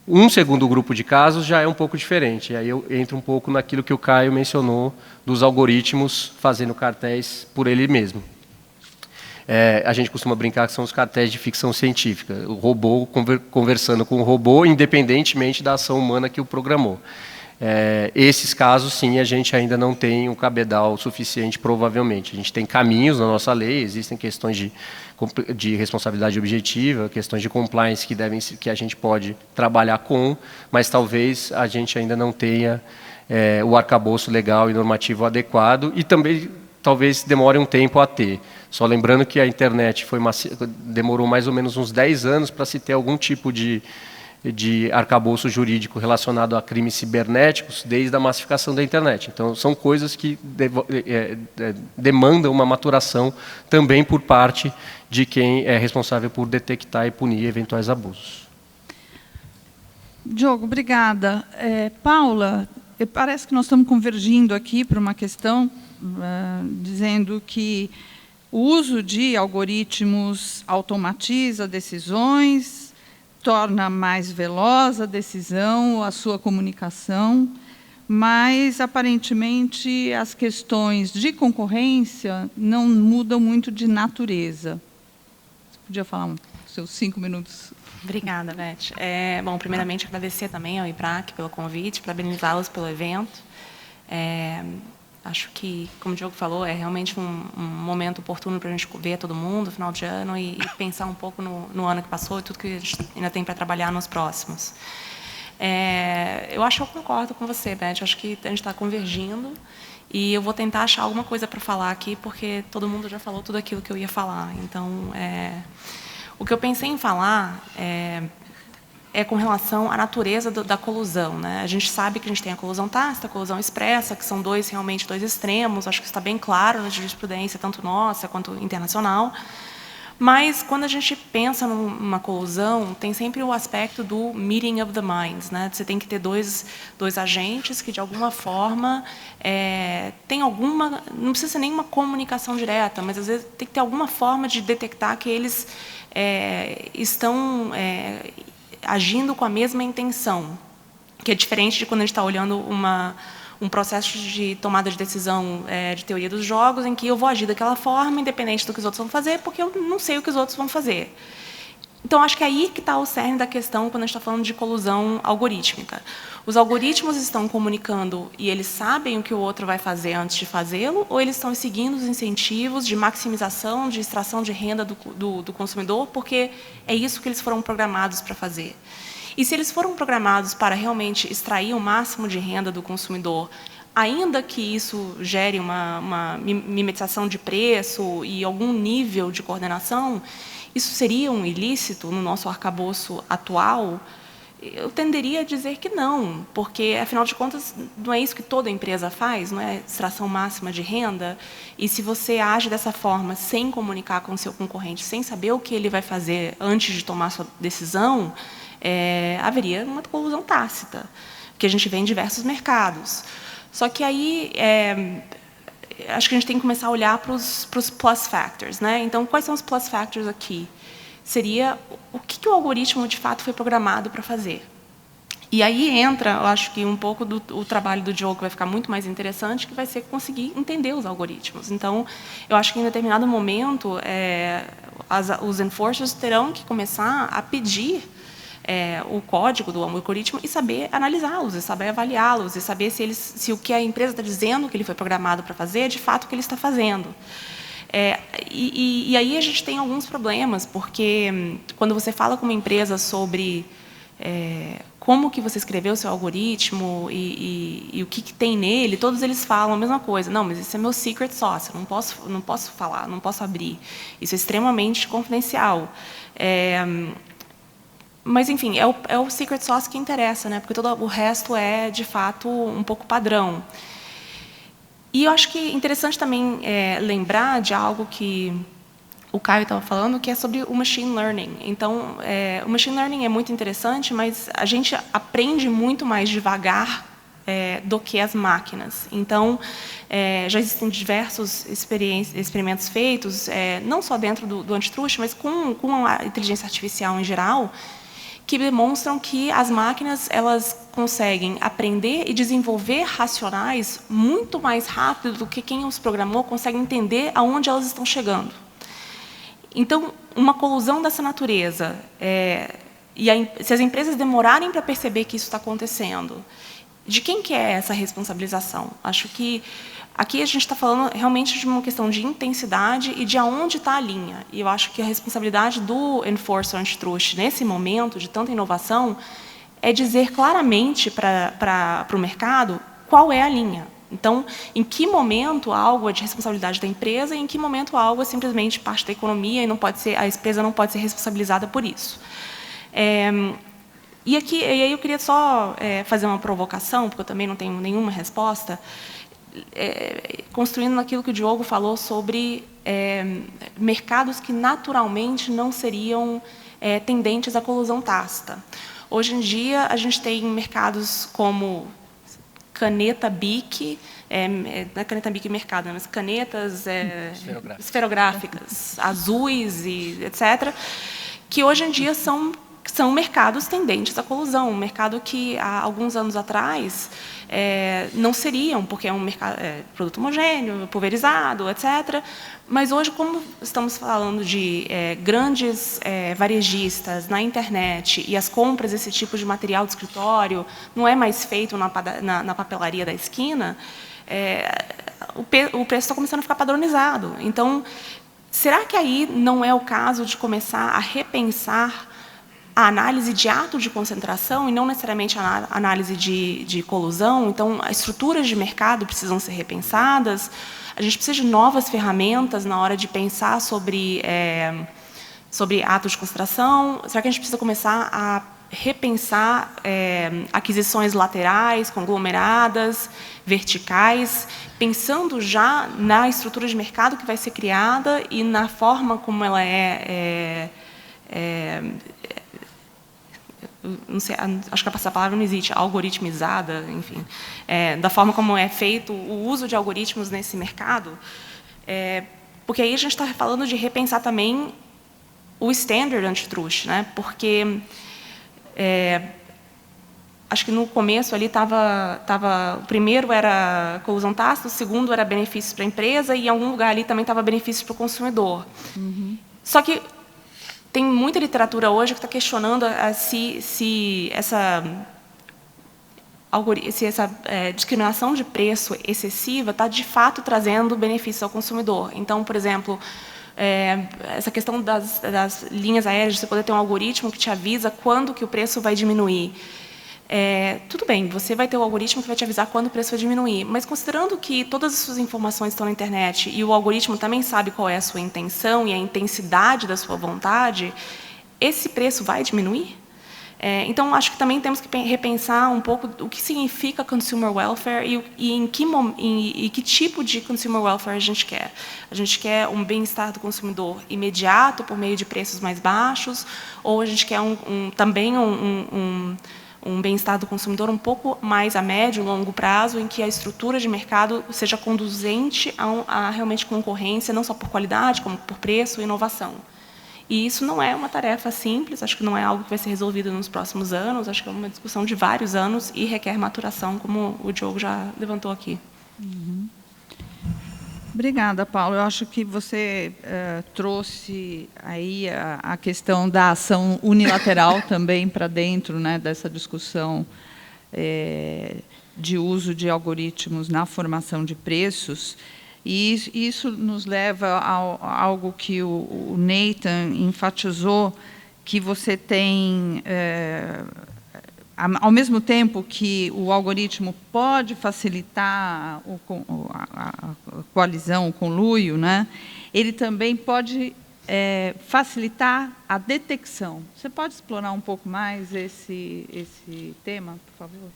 Um segundo grupo de casos já é um pouco diferente. Aí eu entro um pouco naquilo que o Caio mencionou dos algoritmos fazendo cartéis por ele mesmo. A gente costuma brincar que são os cartéis de ficção científica. O robô conversando com o robô, independentemente da ação humana que o programou. Esses casos, sim, a gente ainda não tem um cabedal suficiente, provavelmente. A gente tem caminhos na nossa lei, existem questões de responsabilidade objetiva, questões de compliance que a gente pode trabalhar com, mas talvez a gente ainda não tenha o arcabouço legal e normativo adequado, e também talvez demore um tempo a ter. Só lembrando que a internet demorou mais ou menos uns 10 anos para se ter algum tipo de arcabouço jurídico relacionado a crimes cibernéticos desde a massificação da internet. Então, são coisas que demandam uma maturação também por parte de quem é responsável por detectar e punir eventuais abusos. Diogo, obrigada. Paula, parece que nós estamos convergindo aqui para uma questão dizendo que o uso de algoritmos automatiza decisões, torna mais veloz a decisão, a sua comunicação, mas, aparentemente, as questões de concorrência não mudam muito de natureza. Você podia falar seus 5 minutos? Obrigada, Beth. Bom, primeiramente, agradecer também ao IBRAC pelo convite, parabenizá-los pelo evento. Acho que, como o Diogo falou, é realmente um momento oportuno para a gente ver todo mundo no final de ano e pensar um pouco no ano que passou e tudo que a gente ainda tem para trabalhar nos próximos. Eu acho que eu concordo com você, Beth. Acho que a gente está convergindo e eu vou tentar achar alguma coisa para falar aqui, porque todo mundo já falou tudo aquilo que eu ia falar. Então, o que eu pensei em falar é com relação à natureza da colusão, né? A gente sabe que a gente tem a colusão tácita, a colusão expressa, que são realmente dois extremos. Acho que isso está bem claro na jurisprudência, tanto nossa quanto internacional. Mas, quando a gente pensa numa colusão, tem sempre o aspecto do meeting of the minds, né? Você tem que ter dois agentes que, de alguma forma, tem alguma... Não precisa ser nenhuma comunicação direta, mas, às vezes, tem que ter alguma forma de detectar que eles estão agindo com a mesma intenção, que é diferente de quando a gente está olhando um processo de tomada de decisão de teoria dos jogos, em que eu vou agir daquela forma, independente do que os outros vão fazer, porque eu não sei o que os outros vão fazer. Então, acho que é aí que está o cerne da questão quando a gente está falando de colusão algorítmica. Os algoritmos estão comunicando e eles sabem o que o outro vai fazer antes de fazê-lo, ou eles estão seguindo os incentivos de maximização, de extração de renda do consumidor, porque é isso que eles foram programados para fazer. E se eles foram programados para realmente extrair o máximo de renda do consumidor, ainda que isso gere uma mimetização de preço e algum nível de coordenação, isso seria um ilícito no nosso arcabouço atual? Eu tenderia a dizer que não, porque, afinal de contas, não é isso que toda empresa faz, não é extração máxima de renda? E se você age dessa forma, sem comunicar com o seu concorrente, sem saber o que ele vai fazer antes de tomar sua decisão, haveria uma colusão tácita, que a gente vê em diversos mercados. Só que aí, acho que a gente tem que começar a olhar para os plus factors, né? Então, quais são os plus factors aqui? Seria o que o algoritmo, de fato, foi programado para fazer. E aí entra, eu acho que um pouco o trabalho do Diogo vai ficar muito mais interessante, que vai ser conseguir entender os algoritmos. Então, eu acho que em determinado momento, os enforcers terão que começar a pedir o código do algoritmo e saber analisá-los, e saber avaliá-los, e saber se o que a empresa está dizendo que ele foi programado para fazer é de fato o que ele está fazendo. E aí a gente tem alguns problemas, porque quando você fala com uma empresa sobre como que você escreveu o seu algoritmo e o que tem nele, todos eles falam a mesma coisa. Não, mas isso é meu secret sauce, eu não posso falar, não posso abrir. Isso é extremamente confidencial. Mas, enfim, é o secret sauce que interessa, né? Porque todo o resto é, de fato, um pouco padrão. E eu acho que é interessante também lembrar de algo que o Caio estava falando, que é sobre o machine learning. Então, o machine learning é muito interessante, mas a gente aprende muito mais devagar do que as máquinas. Então, já existem diversos experimentos feitos, não só dentro do antitruste, mas com a inteligência artificial em geral, que demonstram que as máquinas elas conseguem aprender e desenvolver racionais muito mais rápido do que quem os programou consegue entender aonde elas estão chegando. Então, uma colusão dessa natureza, se as empresas demorarem para perceber que isso está acontecendo, de quem que é essa responsabilização? Acho que aqui a gente está falando realmente de uma questão de intensidade e de aonde está a linha. E eu acho que a responsabilidade do enforcer antitruste, nesse momento de tanta inovação, é dizer claramente para o mercado qual é a linha. Então, em que momento algo é de responsabilidade da empresa e em que momento algo é simplesmente parte da economia e a empresa não pode ser responsabilizada por isso. E aí eu queria só fazer uma provocação, porque eu também não tenho nenhuma resposta, construindo naquilo que o Diogo falou sobre mercados que naturalmente não seriam tendentes à colusão tácita. Hoje em dia, a gente tem mercados como caneta BIC, não é caneta BIC mercado, mas canetas esferográficas, azuis, e etc., que hoje em dia são são mercados tendentes à colusão, um mercado que há alguns anos atrás não seriam, porque é um mercado, produto homogêneo, pulverizado, etc. Mas hoje, como estamos falando de grandes varejistas na internet e as compras desse tipo de material de escritório não é mais feito na papelaria da esquina, o preço está começando a ficar padronizado. Então, será que aí não é o caso de começar a repensar a análise de ato de concentração e não necessariamente a análise de colusão? Então, as estruturas de mercado precisam ser repensadas, a gente precisa de novas ferramentas na hora de pensar sobre atos de concentração. Será que a gente precisa começar a repensar aquisições laterais, conglomeradas, verticais, pensando já na estrutura de mercado que vai ser criada e na forma como ela não sei, acho que essa palavra não existe, algoritmizada, enfim, da forma como é feito o uso de algoritmos nesse mercado, porque aí a gente está falando de repensar também o standard antitrust, né? Porque acho que no começo ali o primeiro era colusão tácita, o segundo era benefícios para a empresa e em algum lugar ali também estava benefícios para o consumidor. Só que tem muita literatura hoje que está questionando se essa discriminação de preço excessiva está, de fato, trazendo benefício ao consumidor. Então, por exemplo, essa questão das linhas aéreas, de você poder ter um algoritmo que te avisa quando que o preço vai diminuir. Tudo bem, você vai ter o algoritmo que vai te avisar quando o preço vai diminuir, mas considerando que todas as suas informações estão na internet e o algoritmo também sabe qual é a sua intenção e a intensidade da sua vontade, esse preço vai diminuir? Então, acho que também temos que repensar um pouco o que significa consumer welfare e em que tipo de consumer welfare a gente quer. A gente quer um bem-estar do consumidor imediato por meio de preços mais baixos, ou a gente quer também um bem-estar do consumidor um pouco mais a médio e longo prazo, em que a estrutura de mercado seja conduzente a realmente concorrência, não só por qualidade, como por preço e inovação. E isso não é uma tarefa simples, acho que não é algo que vai ser resolvido nos próximos anos, acho que é uma discussão de vários anos e requer maturação, como o Diogo já levantou aqui. Obrigada, Paulo. Eu acho que você trouxe aí a questão da ação unilateral também para dentro, né, dessa discussão de uso de algoritmos na formação de preços. E isso nos leva a algo que o Nathan enfatizou, que você tem, ao mesmo tempo que o algoritmo pode facilitar a coalizão, o conluio, né, ele também pode facilitar a detecção. Você pode explorar um pouco mais esse tema, por favor?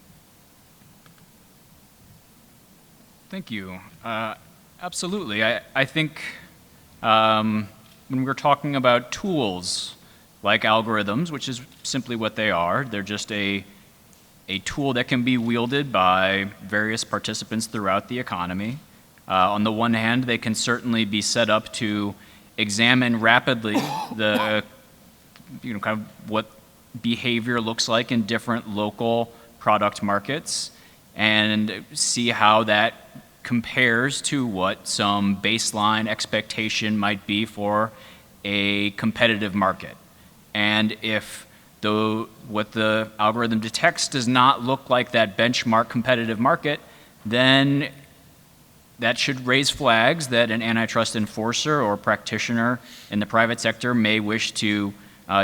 Thank you. Absolutely. I think when we're talking about tools like algorithms, which is simply what they are, they're just a tool that can be wielded by various participants throughout the economy. On the one hand, they can certainly be set up to examine rapidly the kind of what behavior looks like in different local product markets and see how that compares to what some baseline expectation might be for a competitive market. And if what the algorithm detects does not look like that benchmark competitive market, then that should raise flags that an antitrust enforcer or practitioner in the private sector may wish to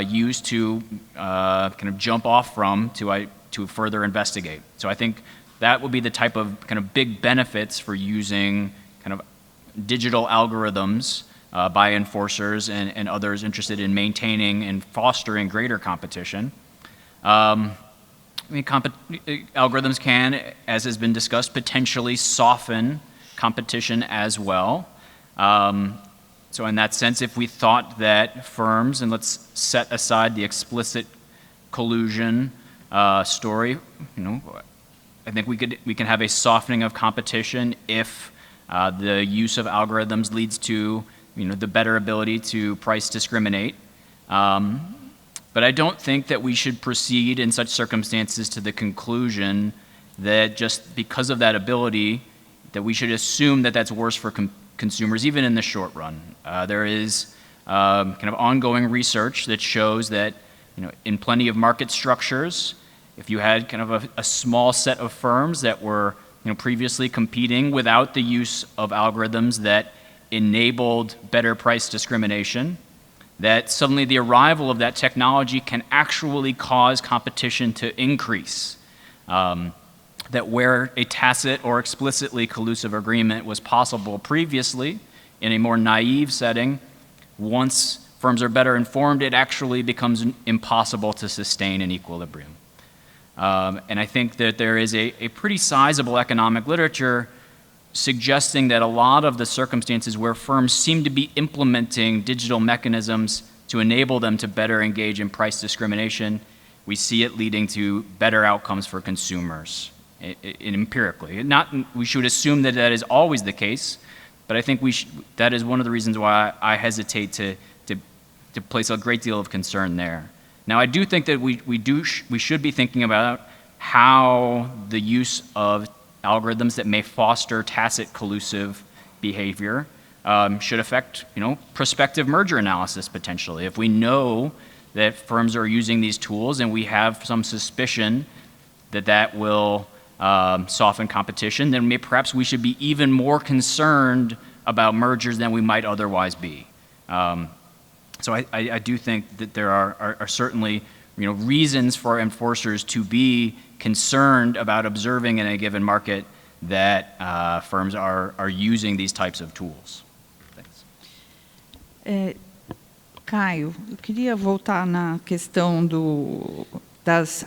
use to kind of jump off from to further investigate. So I think that would be the type of kind of big benefits for using kind of digital algorithms by enforcers and others interested in maintaining and fostering greater competition. Algorithms can, as has been discussed, potentially soften competition as well. So in that sense, if we thought that firms, and let's set aside the explicit collusion story, I think we can have a softening of competition if the use of algorithms leads to the better ability to price discriminate. But I don't think that we should proceed in such circumstances to the conclusion that just because of that ability, that we should assume that that's worse for consumers, even in the short run. There is kind of ongoing research that shows that, in plenty of market structures, if you had kind of a small set of firms that were, previously competing without the use of algorithms that enabled better price discrimination, that suddenly the arrival of that technology can actually cause competition to increase. That where a tacit or explicitly collusive agreement was possible previously in a more naive setting, once firms are better informed, it actually becomes impossible to sustain an equilibrium. And I think that there is a pretty sizable economic literature suggesting that a lot of the circumstances where firms seem to be implementing digital mechanisms to enable them to better engage in price discrimination, we see it leading to better outcomes for consumers, empirically. We should assume that that is always the case, but I think that is one of the reasons why I hesitate to place a great deal of concern there. Now, I do think that we should be thinking about how the use of algorithms that may foster tacit collusive behavior should affect, prospective merger analysis potentially. If we know that firms are using these tools and we have some suspicion that that will soften competition, then perhaps we should be even more concerned about mergers than we might otherwise be. So I do think that there are certainly reasons for enforcers to be concerned about observing in a given market that firms are using these types of tools. Thanks. Caio, eu queria voltar na questão das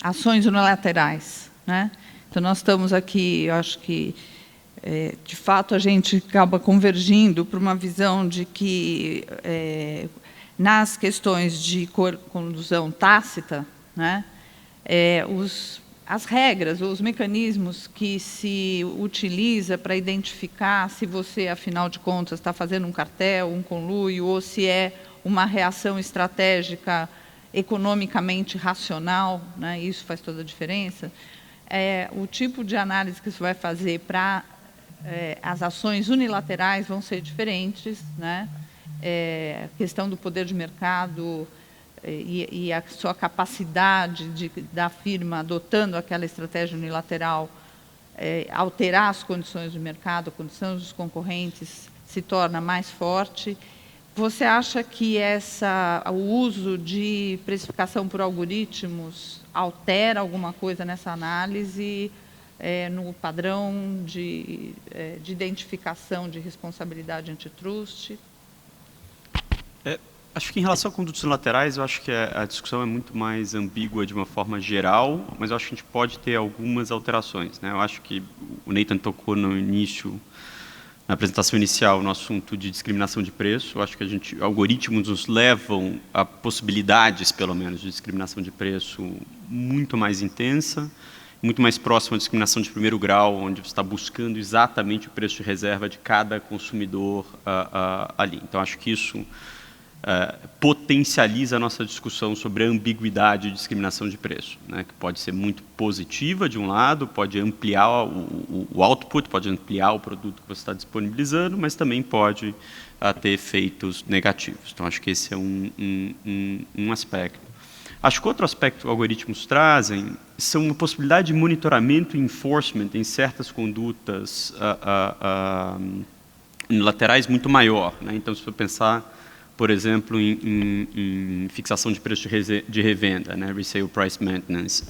ações unilaterais, né? Então nós estamos aqui, eu acho que de fato a gente acaba convergindo para uma visão de que nas questões de condução tácita, né, as regras ou os mecanismos que se utiliza para identificar se você, afinal de contas, está fazendo um cartel, um conluio, ou se é uma reação estratégica economicamente racional, né, isso faz toda a diferença, o tipo de análise que você vai fazer para as ações unilaterais vão ser diferentes, né? A questão do poder de mercado e a sua capacidade da firma, adotando aquela estratégia unilateral, alterar as condições do mercado, a condição dos concorrentes se torna mais forte. Você acha que o uso de precificação por algoritmos altera alguma coisa nessa análise, no padrão de identificação de responsabilidade antitrust? Acho que em relação a condutos unilaterais, eu acho que a discussão é muito mais ambígua de uma forma geral, mas eu acho que a gente pode ter algumas alterações, né? Eu acho que o Nathan tocou no início, na apresentação inicial, no assunto de discriminação de preço. Eu acho que algoritmos nos levam a possibilidades, pelo menos, de discriminação de preço muito mais intensa, muito mais próximo à discriminação de primeiro grau, onde você está buscando exatamente o preço de reserva de cada consumidor ali. Então, acho que isso potencializa a nossa discussão sobre a ambiguidade de discriminação de preço, né, que pode ser muito positiva, de um lado, pode ampliar o output, pode ampliar o produto que você está disponibilizando, mas também pode ter efeitos negativos. Então, acho que esse é um aspecto. Acho que outro aspecto que algoritmos trazem são a possibilidade de monitoramento e enforcement em certas condutas unilaterais muito maior, né? Então, se você pensar, por exemplo, em fixação de preço de revenda, né? Resale Price Maintenance.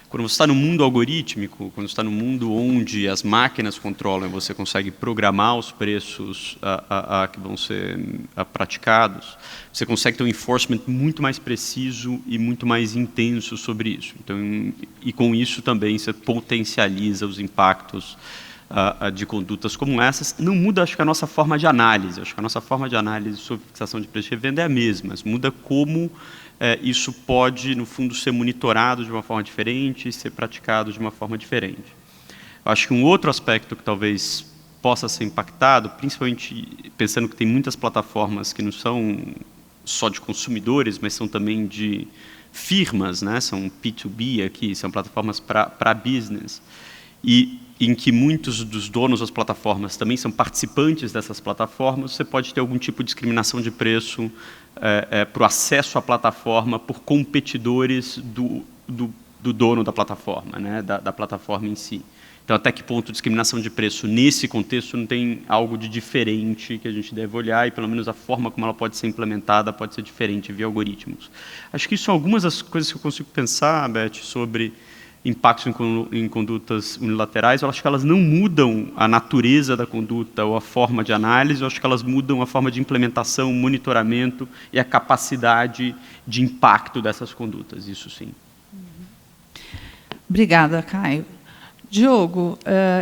Quando você está no mundo algorítmico, quando você está no mundo onde as máquinas controlam, você consegue programar os preços que vão ser praticados, você consegue ter um enforcement muito mais preciso e muito mais intenso sobre isso. Então, e com isso também você potencializa os impactos de condutas como essas. Não muda, acho que, a nossa forma de análise. Acho que a nossa forma de análise sobre fixação de preço de revenda é a mesma, mas muda como isso pode, no fundo, ser monitorado de uma forma diferente e ser praticado de uma forma diferente. Eu acho que um outro aspecto que talvez possa ser impactado, principalmente pensando que tem muitas plataformas que não são só de consumidores, mas são também de firmas, né? São P2B aqui, são plataformas para business, e em que muitos dos donos das plataformas também são participantes dessas plataformas, você pode ter algum tipo de discriminação de preço para o acesso à plataforma por competidores do dono da plataforma, né? Da plataforma em si. Então, até que ponto discriminação de preço nesse contexto não tem algo de diferente que a gente deve olhar, e pelo menos a forma como ela pode ser implementada pode ser diferente via algoritmos. Acho que isso são algumas das coisas que eu consigo pensar, Beth, sobre impactos em condutas unilaterais. Eu acho que elas não mudam a natureza da conduta ou a forma de análise, eu acho que elas mudam a forma de implementação, monitoramento e a capacidade de impacto dessas condutas, isso sim. Obrigada, Caio. Diogo,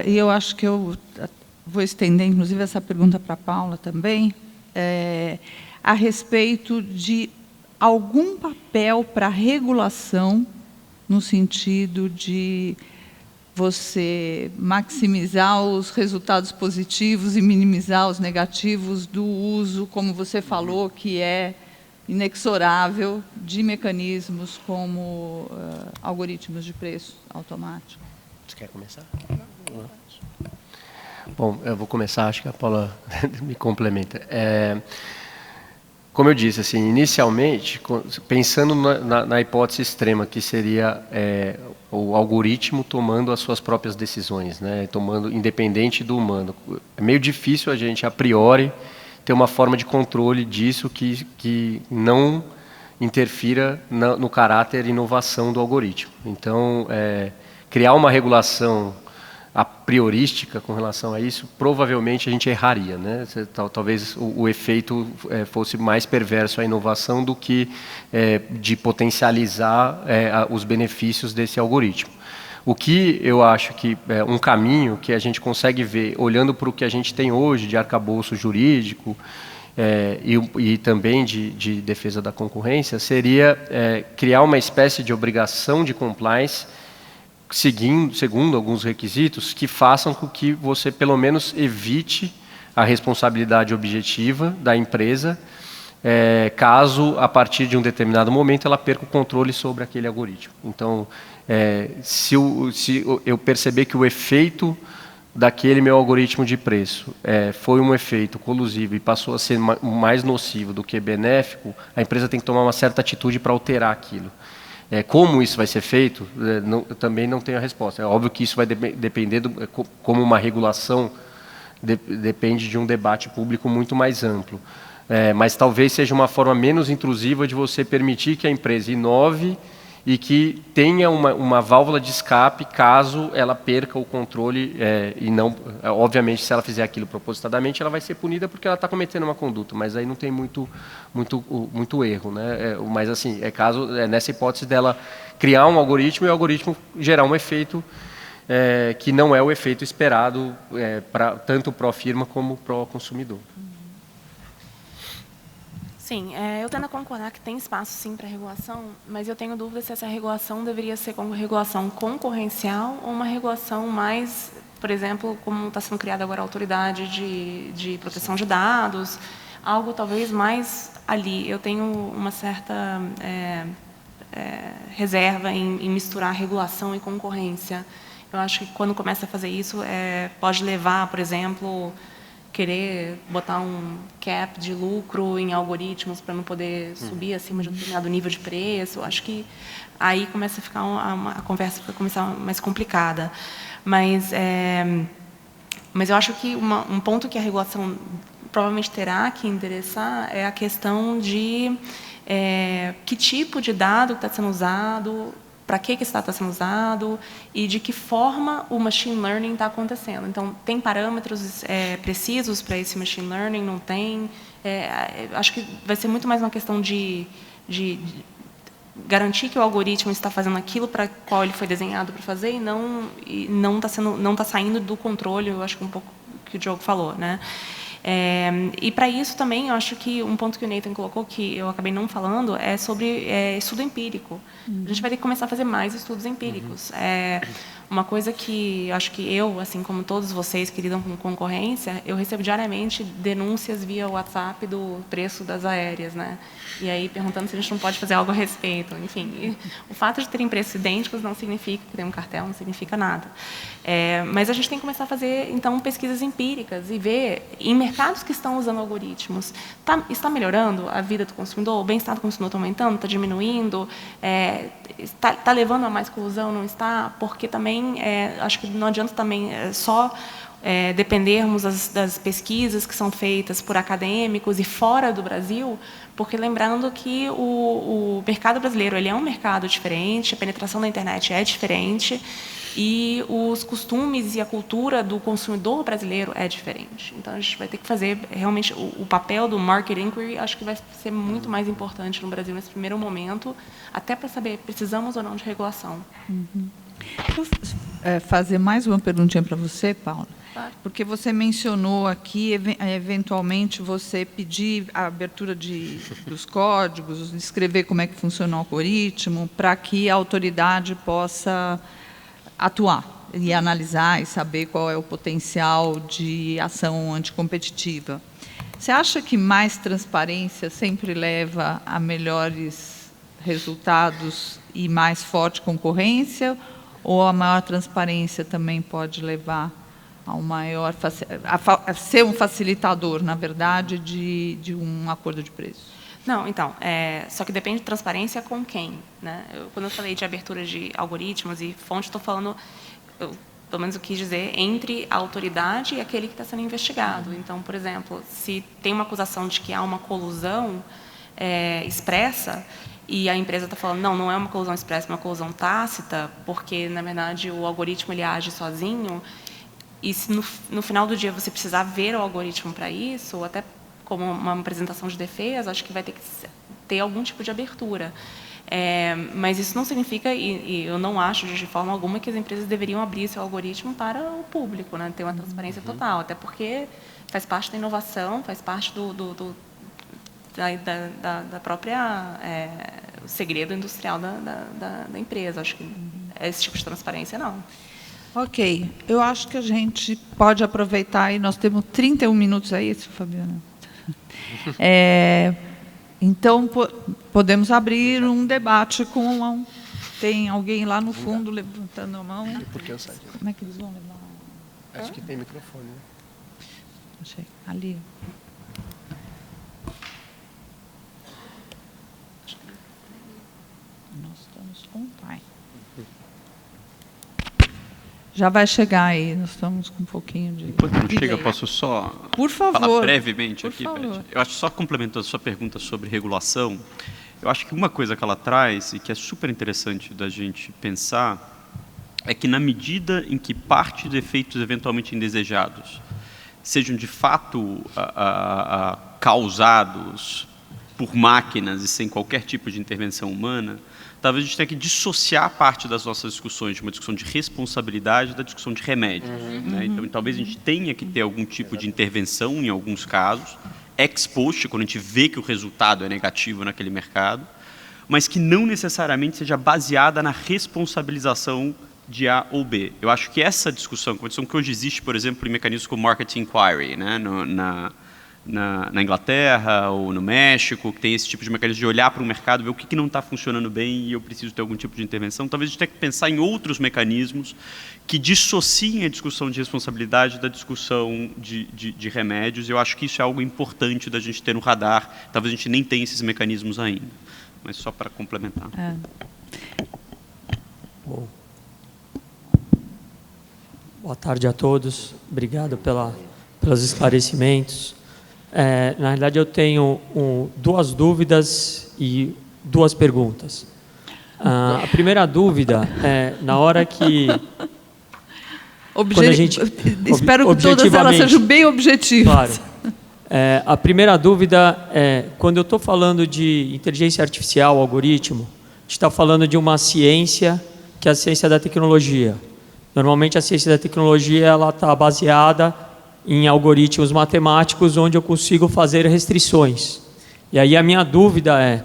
e eu acho que eu vou estender, inclusive, essa pergunta para a Paula também, a respeito de algum papel para regulação, no sentido de você maximizar os resultados positivos e minimizar os negativos do uso, como você falou, que é inexorável, de mecanismos como algoritmos de preço automático. Você quer começar? Não. Bom, eu vou começar, acho que a Paula me complementa. Como eu disse, assim, inicialmente, pensando na hipótese extrema, que seria o algoritmo tomando as suas próprias decisões, né, tomando independente do humano. É meio difícil a gente, a priori, ter uma forma de controle disso que não interfira no caráter e inovação do algoritmo. Então, criar uma regulação a priorística com relação a isso, provavelmente a gente erraria, né? Talvez o efeito fosse mais perverso à inovação do que de potencializar os benefícios desse algoritmo. O que eu acho que é um caminho que a gente consegue ver, olhando para o que a gente tem hoje de arcabouço jurídico e também de defesa da concorrência, seria criar uma espécie de obrigação de compliance segundo alguns requisitos que façam com que você, pelo menos, evite a responsabilidade objetiva da empresa, caso, a partir de um determinado momento, ela perca o controle sobre aquele algoritmo. Então, se eu perceber que o efeito daquele meu algoritmo de preço foi um efeito colusivo e passou a ser mais nocivo do que benéfico, a empresa tem que tomar uma certa atitude para alterar aquilo. Como isso vai ser feito, eu também não tenho a resposta. É óbvio que isso vai depender, como uma regulação, depende de um debate público muito mais amplo. Mas talvez seja uma forma menos intrusiva de você permitir que a empresa inove e que tenha uma válvula de escape caso ela perca o controle e não, obviamente, se ela fizer aquilo propositadamente, ela vai ser punida porque ela está cometendo uma conduta, mas aí não tem muito erro, né? Mas assim, nessa hipótese dela criar um algoritmo e o algoritmo gerar um efeito que não é o efeito esperado tanto para a firma como para o consumidor. Sim, eu tendo a concordar que tem espaço, sim, para regulação, mas eu tenho dúvida se essa regulação deveria ser como regulação concorrencial ou uma regulação mais, por exemplo, como está sendo criada agora a autoridade de proteção de dados, algo talvez mais ali. Eu tenho uma certa reserva em misturar regulação e concorrência. Eu acho que quando começa a fazer isso, pode levar, por exemplo, querer botar um cap de lucro em algoritmos para não poder subir acima de um determinado nível de preço. Acho que aí começa a ficar a conversa vai começar mais complicada. Mas eu acho que um ponto que a regulação provavelmente terá que endereçar é a questão de que tipo de dado está sendo usado, para que esse dado está sendo usado e de que forma o machine learning está acontecendo. Então, tem parâmetros precisos para esse machine learning? Não tem? Acho que vai ser muito mais uma questão de garantir que o algoritmo está fazendo aquilo para qual ele foi desenhado para fazer e não está saindo do controle. Eu acho que um pouco que o Diogo falou, né? E para isso também, eu acho que um ponto que o Nathan colocou, que eu acabei não falando, é sobre estudo empírico. A gente vai ter que começar a fazer mais estudos empíricos. Uma coisa que eu acho que eu, assim como todos vocês que lidam com concorrência, eu recebo diariamente denúncias via WhatsApp do preço das aéreas, né? E aí perguntando se a gente não pode fazer algo a respeito. Enfim, o fato de terem preços idênticos não significa que tem um cartel, não significa nada. Mas a gente tem que começar a fazer, então, pesquisas empíricas e ver, em mercados que estão usando algoritmos, está melhorando a vida do consumidor? O bem-estar do consumidor está aumentando? Está diminuindo? Está levando a mais colusão? Não está? Porque também, acho que não adianta também só dependermos das pesquisas que são feitas por acadêmicos e fora do Brasil, porque lembrando que o mercado brasileiro ele é um mercado diferente, a penetração da internet é diferente, e os costumes e a cultura do consumidor brasileiro é diferente. Então, a gente vai ter que fazer, realmente, o papel do market inquiry, acho que vai ser muito mais importante no Brasil nesse primeiro momento, até para saber, precisamos ou não de regulação. Vou fazer mais uma perguntinha para você, Paula. Claro. Porque você mencionou aqui, eventualmente, você pedir a abertura dos códigos, descrever como é que funciona o algoritmo, para que a autoridade possa atuar e analisar e saber qual é o potencial de ação anticompetitiva. Você acha que mais transparência sempre leva a melhores resultados e mais forte concorrência, ou a maior transparência também pode levar a a ser um facilitador, na verdade, de um acordo de preço? Não, então, só que depende de transparência com quem, né? Quando eu falei de abertura de algoritmos e fonte, estou falando, pelo menos eu quis dizer, entre a autoridade e aquele que está sendo investigado. Então, por exemplo, se tem uma acusação de que há uma colusão expressa, e a empresa está falando, não é uma colusão expressa, é uma colusão tácita, porque, na verdade, o algoritmo ele age sozinho, e se no final do dia você precisar ver o algoritmo para isso, ou até como uma apresentação de defesa, acho que vai ter que ter algum tipo de abertura. Mas isso não significa, e eu não acho de forma alguma, que as empresas deveriam abrir seu algoritmo para o público, né? Ter uma transparência total, até porque faz parte da inovação, faz parte da própria segredo industrial da empresa. Acho que esse tipo de transparência, não. Ok. Eu acho que a gente pode aproveitar, e nós temos 31 minutos aí, Fabiana. Então, podemos abrir um debate com... Tem alguém lá no fundo levantando a mão? Como é que eles vão levar? Acho que tem microfone, né? Achei. Ali. Nós estamos on time. Já vai chegar aí, nós estamos com um pouquinho de... Enquanto não chega, eu posso só Por favor. falar brevemente Por aqui, favor. Beth? Eu acho, só complementando a sua pergunta sobre regulação, eu acho que uma coisa que ela traz, e que é super interessante da gente pensar, é que na medida em que parte de efeitos eventualmente indesejados sejam de fato causados por máquinas e sem qualquer tipo de intervenção humana, talvez a gente tenha que dissociar parte das nossas discussões de uma discussão de responsabilidade da discussão de remédio. Né? Então, talvez a gente tenha que ter algum tipo de intervenção, em alguns casos, ex post, quando a gente vê que o resultado é negativo naquele mercado, mas que não necessariamente seja baseada na responsabilização de A ou B. Eu acho que essa discussão, que hoje existe, por exemplo, em mecanismos como Market Inquiry, né? Na Inglaterra ou no México, que tem esse tipo de mecanismo de olhar para o mercado, ver o que não está funcionando bem e eu preciso ter algum tipo de intervenção. Talvez a gente tenha que pensar em outros mecanismos que dissociem a discussão de responsabilidade da discussão de remédios. Eu acho que isso é algo importante da gente ter no radar. Talvez a gente nem tenha esses mecanismos ainda, mas só para complementar. Bom. Boa tarde a todos. Obrigado pelos esclarecimentos. Na realidade, eu tenho duas dúvidas e duas perguntas. A primeira dúvida é, na hora que... quando a gente, espero que todas elas sejam bem objetivas. Claro. A primeira dúvida é, quando eu estou falando de inteligência artificial, algoritmo, a gente está falando de uma ciência que é a ciência da tecnologia. Normalmente, a ciência da tecnologia ela está baseada em algoritmos matemáticos onde eu consigo fazer restrições. E aí a minha dúvida é,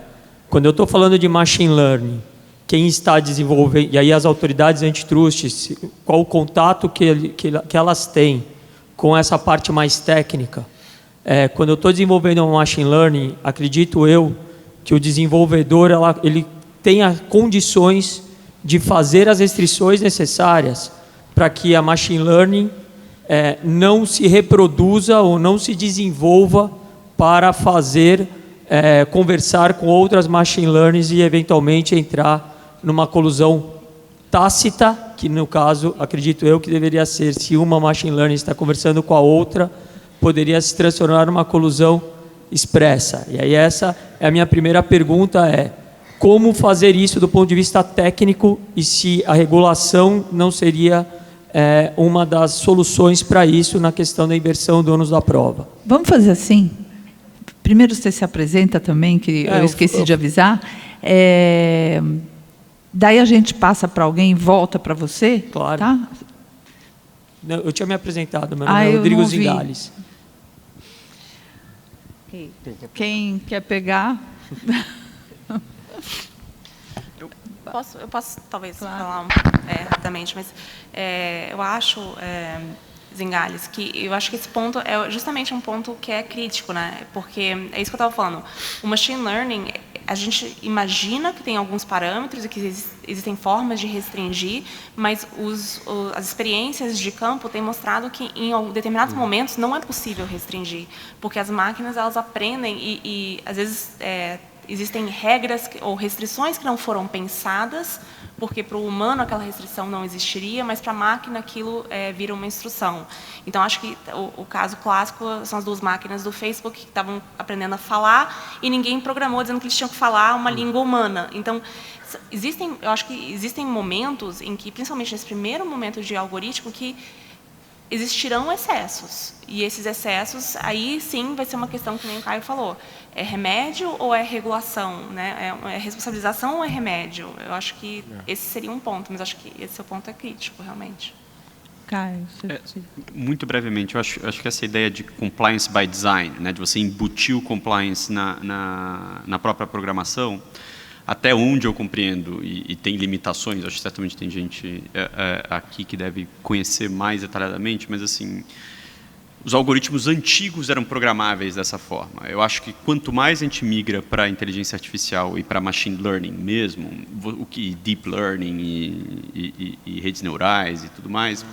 quando eu estou falando de machine learning, quem está desenvolvendo, e aí as autoridades antitrust, qual o contato que elas têm com essa parte mais técnica? Quando eu estou desenvolvendo um machine learning, acredito eu que o desenvolvedor ele tenha condições de fazer as restrições necessárias para que a machine learning não se reproduza ou não se desenvolva para fazer conversar com outras machine learnings e eventualmente entrar numa colusão tácita, que no caso, acredito eu, que deveria ser, se uma machine learning está conversando com a outra, poderia se transformar numa colusão expressa. E aí essa é a minha primeira pergunta, como fazer isso do ponto de vista técnico e se a regulação não seria uma das soluções para isso na questão da inversão do ônus da prova. Vamos fazer assim? Primeiro você se apresenta também, que eu esqueci de avisar. Daí a gente passa para alguém e volta para você? Claro. Tá? Não, eu tinha me apresentado, meu nome é Rodrigo Zingales. Quem quer pegar? Eu posso talvez falar rapidamente, mas eu acho, Zingales, que eu acho que esse ponto é justamente um ponto que é crítico, né? Porque é isso que eu estava falando. O machine learning, a gente imagina que tem alguns parâmetros e que existem formas de restringir, mas as experiências de campo têm mostrado que em determinados momentos não é possível restringir, porque as máquinas elas aprendem e às vezes existem regras ou restrições que não foram pensadas, porque para o humano aquela restrição não existiria, mas para a máquina aquilo vira uma instrução. Então, acho que o caso clássico são as duas máquinas do Facebook que estavam aprendendo a falar e ninguém programou dizendo que eles tinham que falar uma língua humana. Então, eu acho que existem momentos em que, principalmente nesse primeiro momento de algoritmo, que existirão excessos. E esses excessos, aí sim, vai ser uma questão que nem o Caio falou. É remédio ou é regulação? Né? É responsabilização ou é remédio? Eu acho que esse seria um ponto, mas acho que esse seu ponto é crítico, realmente. Caio, muito brevemente, eu acho que essa ideia de compliance by design, né, de você embutir o compliance na própria programação, até onde eu compreendo, e tem limitações, acho que certamente tem gente aqui que deve conhecer mais detalhadamente, mas assim, os algoritmos antigos eram programáveis dessa forma. Eu acho que quanto mais a gente migra para a inteligência artificial e para machine learning mesmo, o que deep learning e redes neurais e tudo mais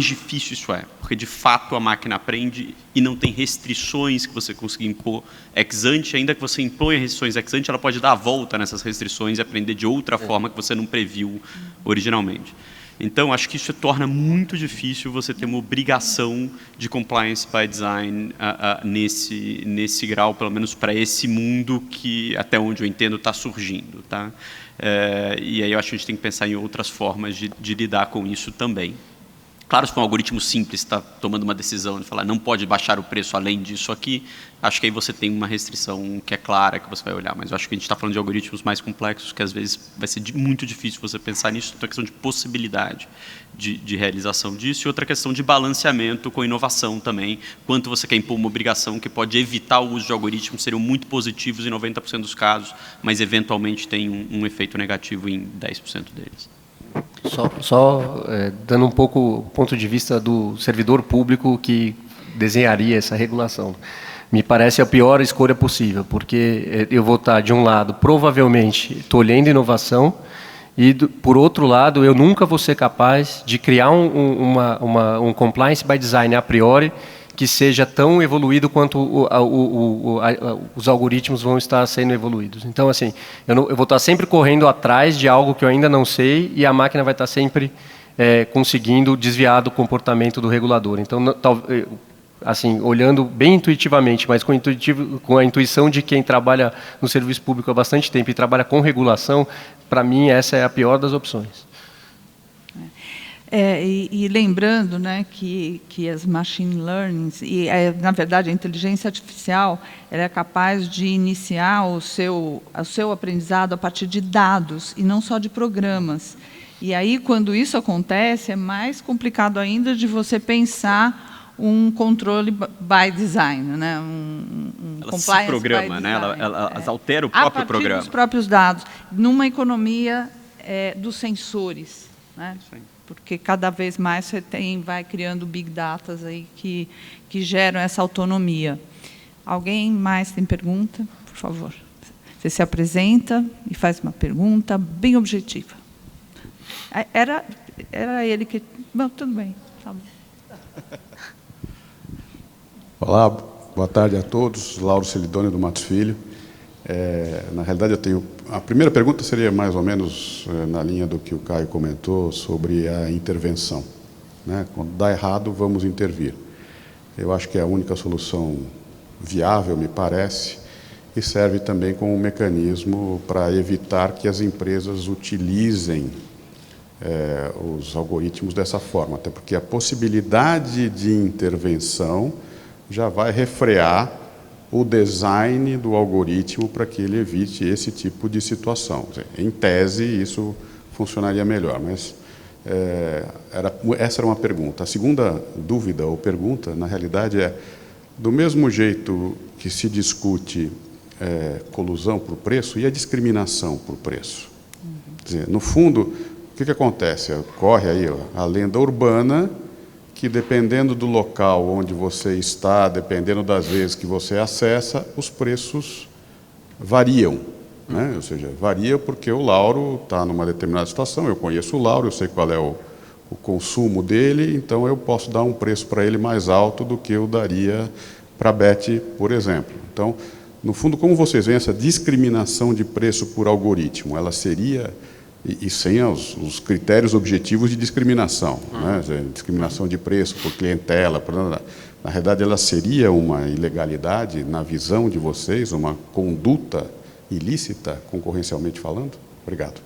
difícil isso é, porque de fato a máquina aprende e não tem restrições que você consiga impor ex ante, ainda que você imponha restrições ex ante, ela pode dar a volta nessas restrições e aprender de outra forma que você não previu originalmente. Então, acho que isso torna muito difícil você ter uma obrigação de compliance by design nesse grau, pelo menos para esse mundo que, até onde eu entendo, está surgindo. Tá? E aí eu acho que a gente tem que pensar em outras formas de lidar com isso também. Claro, se for um algoritmo simples, está tomando uma decisão de falar não pode baixar o preço além disso aqui, acho que aí você tem uma restrição que é clara, que você vai olhar. Mas eu acho que a gente está falando de algoritmos mais complexos, que às vezes vai ser muito difícil você pensar nisso. Outra questão de possibilidade de realização disso e outra questão de balanceamento com inovação também. Quanto você quer impor uma obrigação que pode evitar o uso de algoritmos, seriam muito positivos em 90% dos casos, mas eventualmente tem um efeito negativo em 10% deles. Só dando um pouco o ponto de vista do servidor público que desenharia essa regulação. Me parece a pior escolha possível, porque eu vou estar, de um lado, provavelmente tolhendo inovação, e, por outro lado, eu nunca vou ser capaz de criar um compliance by design a priori que seja tão evoluído quanto os algoritmos vão estar sendo evoluídos. Então, assim, eu vou estar sempre correndo atrás de algo que eu ainda não sei e a máquina vai estar sempre conseguindo desviar do comportamento do regulador. Então, assim, olhando bem intuitivamente, mas com a intuição de quem trabalha no serviço público há bastante tempo e trabalha com regulação, para mim, essa é a pior das opções. E lembrando, né, que as machine learnings, na verdade, a inteligência artificial ela é capaz de iniciar o seu aprendizado a partir de dados, e não só de programas. E aí, quando isso acontece, é mais complicado ainda de você pensar um controle by design, né? Um Ela compliance se programa, by né? design. Elas alteram o A próprio partir programa. dos próprios dados, numa economia dos sensores, né? Isso aí. Porque cada vez mais você vai criando big data aí que geram essa autonomia. Alguém mais tem pergunta? Por favor. Você se apresenta e faz uma pergunta bem objetiva. Era ele que... Bom, tudo bem. Tá bom. Olá, boa tarde a todos. Lauro Celidônio do Matos Filho. Na realidade, eu tenho... A primeira pergunta seria mais ou menos na linha do que o Caio comentou sobre a intervenção, né? Quando dá errado, vamos intervir. Eu acho que é a única solução viável, me parece, e serve também como um mecanismo para evitar que as empresas utilizem os algoritmos dessa forma, até porque a possibilidade de intervenção já vai refrear o design do algoritmo para que ele evite esse tipo de situação. Em tese, isso funcionaria melhor, mas essa era uma pergunta. A segunda dúvida ou pergunta, na realidade, é: do mesmo jeito que se discute colusão por preço, e a discriminação por preço? Quer dizer, no fundo, o que acontece? Corre aí a lenda urbana que, dependendo do local onde você está, dependendo das vezes que você acessa, os preços variam, né? Ou seja, varia porque o Lauro está numa determinada situação, eu conheço o Lauro, eu sei qual é o consumo dele, então eu posso dar um preço para ele mais alto do que eu daria para a Beth, por exemplo. Então, no fundo, como vocês veem essa discriminação de preço por algoritmo? Ela seria... E sem os critérios objetivos de discriminação, né? Discriminação de preço por clientela, na realidade, ela seria uma ilegalidade, na visão de vocês, uma conduta ilícita, concorrencialmente falando? Obrigado.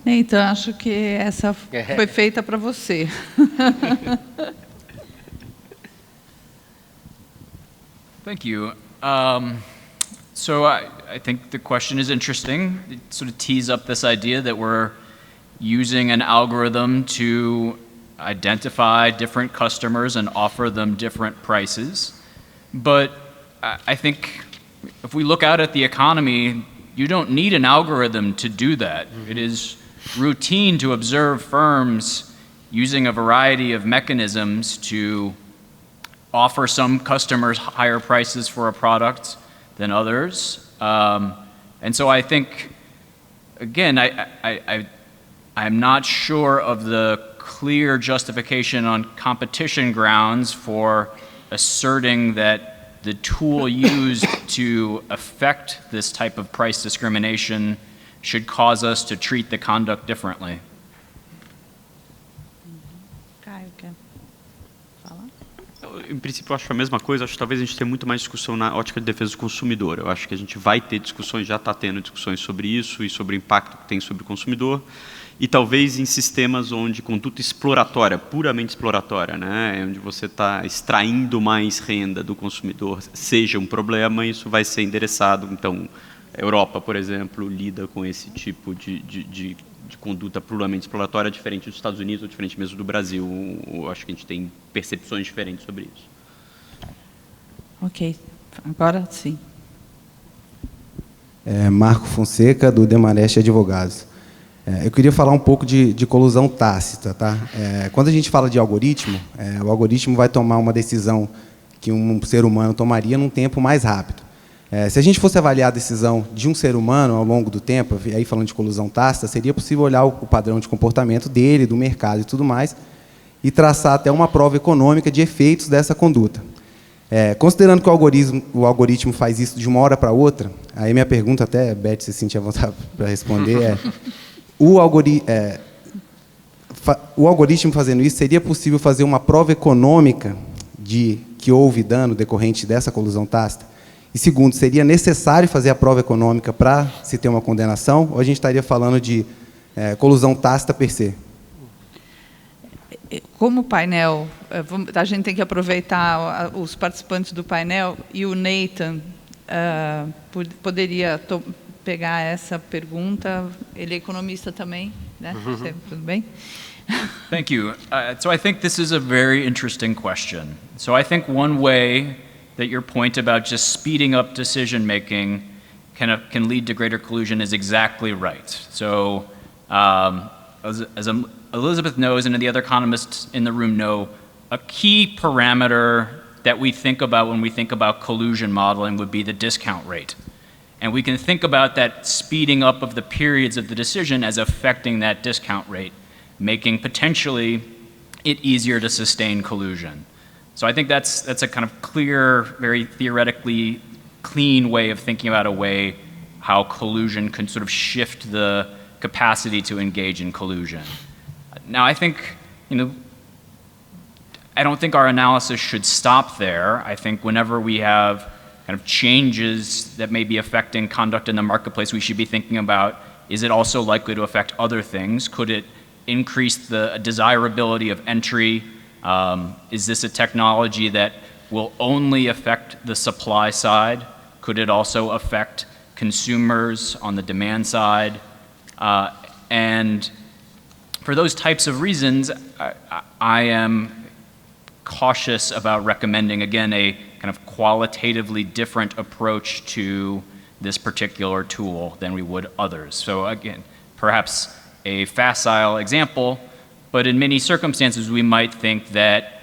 Então, acho que essa foi feita para você. Thank you. So I think the question is interesting. It sort of tees up this idea that we're using an algorithm to identify different customers and offer them different prices. But I think if we look out at the economy, you don't need an algorithm to do that. It is routine to observe firms using a variety of mechanisms to offer some customers higher prices for a product than others. And so I think, again, I'm not sure of the clear justification on competition grounds for asserting that the tool used to affect this type of price discrimination should cause us to treat the conduct differently. Caio, quer falar? Em princípio, eu acho a mesma coisa. Acho que talvez a gente tenha muito mais discussão na ótica de defesa do consumidor. Eu acho que a gente vai ter discussões, já está tendo discussões sobre isso e sobre o impacto que tem sobre o consumidor. E talvez em sistemas onde conduta exploratória, puramente exploratória, né, onde você está extraindo mais renda do consumidor, seja um problema, isso vai ser endereçado. Então, a Europa, por exemplo, lida com esse tipo de conduta puramente exploratória, diferente dos Estados Unidos ou diferente mesmo do Brasil. Eu acho que a gente tem percepções diferentes sobre isso. Ok, agora sim. Marco Fonseca, do Demarest Advogados. Eu queria falar um pouco de colusão tácita. Tá? Quando a gente fala de algoritmo, o algoritmo vai tomar uma decisão que um ser humano tomaria num tempo mais rápido. Se a gente fosse avaliar a decisão de um ser humano ao longo do tempo, aí falando de colusão tácita, seria possível olhar o padrão de comportamento dele, do mercado e tudo mais, e traçar até uma prova econômica de efeitos dessa conduta. Considerando que o algoritmo faz isso de uma hora para outra, aí minha pergunta, até, Beth, se sentir à vontade para responder, o algoritmo fazendo isso, seria possível fazer uma prova econômica de que houve dano decorrente dessa colusão tácita? E segundo, seria necessário fazer a prova econômica para se ter uma condenação, ou a gente estaria falando de colusão tácita per se? Como painel, a gente tem que aproveitar os participantes do painel, e o Nathan poderia pegar essa pergunta. Ele é economista também, né? Tudo bem? Thank you. So I think this is a very interesting question. So I think one way that your point about just speeding up decision making can lead to greater collusion is exactly right. So as Elizabeth knows, and the other economists in the room know, a key parameter that we think about when we think about collusion modeling would be the discount rate. And we can think about that speeding up of the periods of the decision as affecting that discount rate, making potentially it easier to sustain collusion. So I think that's a kind of clear, very theoretically clean way of thinking about a way how collusion can sort of shift the capacity to engage in collusion. Now I think, I don't think our analysis should stop there. I think whenever we have kind of changes that may be affecting conduct in the marketplace, we should be thinking about, is it also likely to affect other things? Could it increase the desirability of entry? Is this a technology that will only affect the supply side? Could it also affect consumers on the demand side? And for those types of reasons, I am cautious about recommending, again, a kind of qualitatively different approach to this particular tool than we would others. So again, perhaps a facile example, but in many circumstances we might think that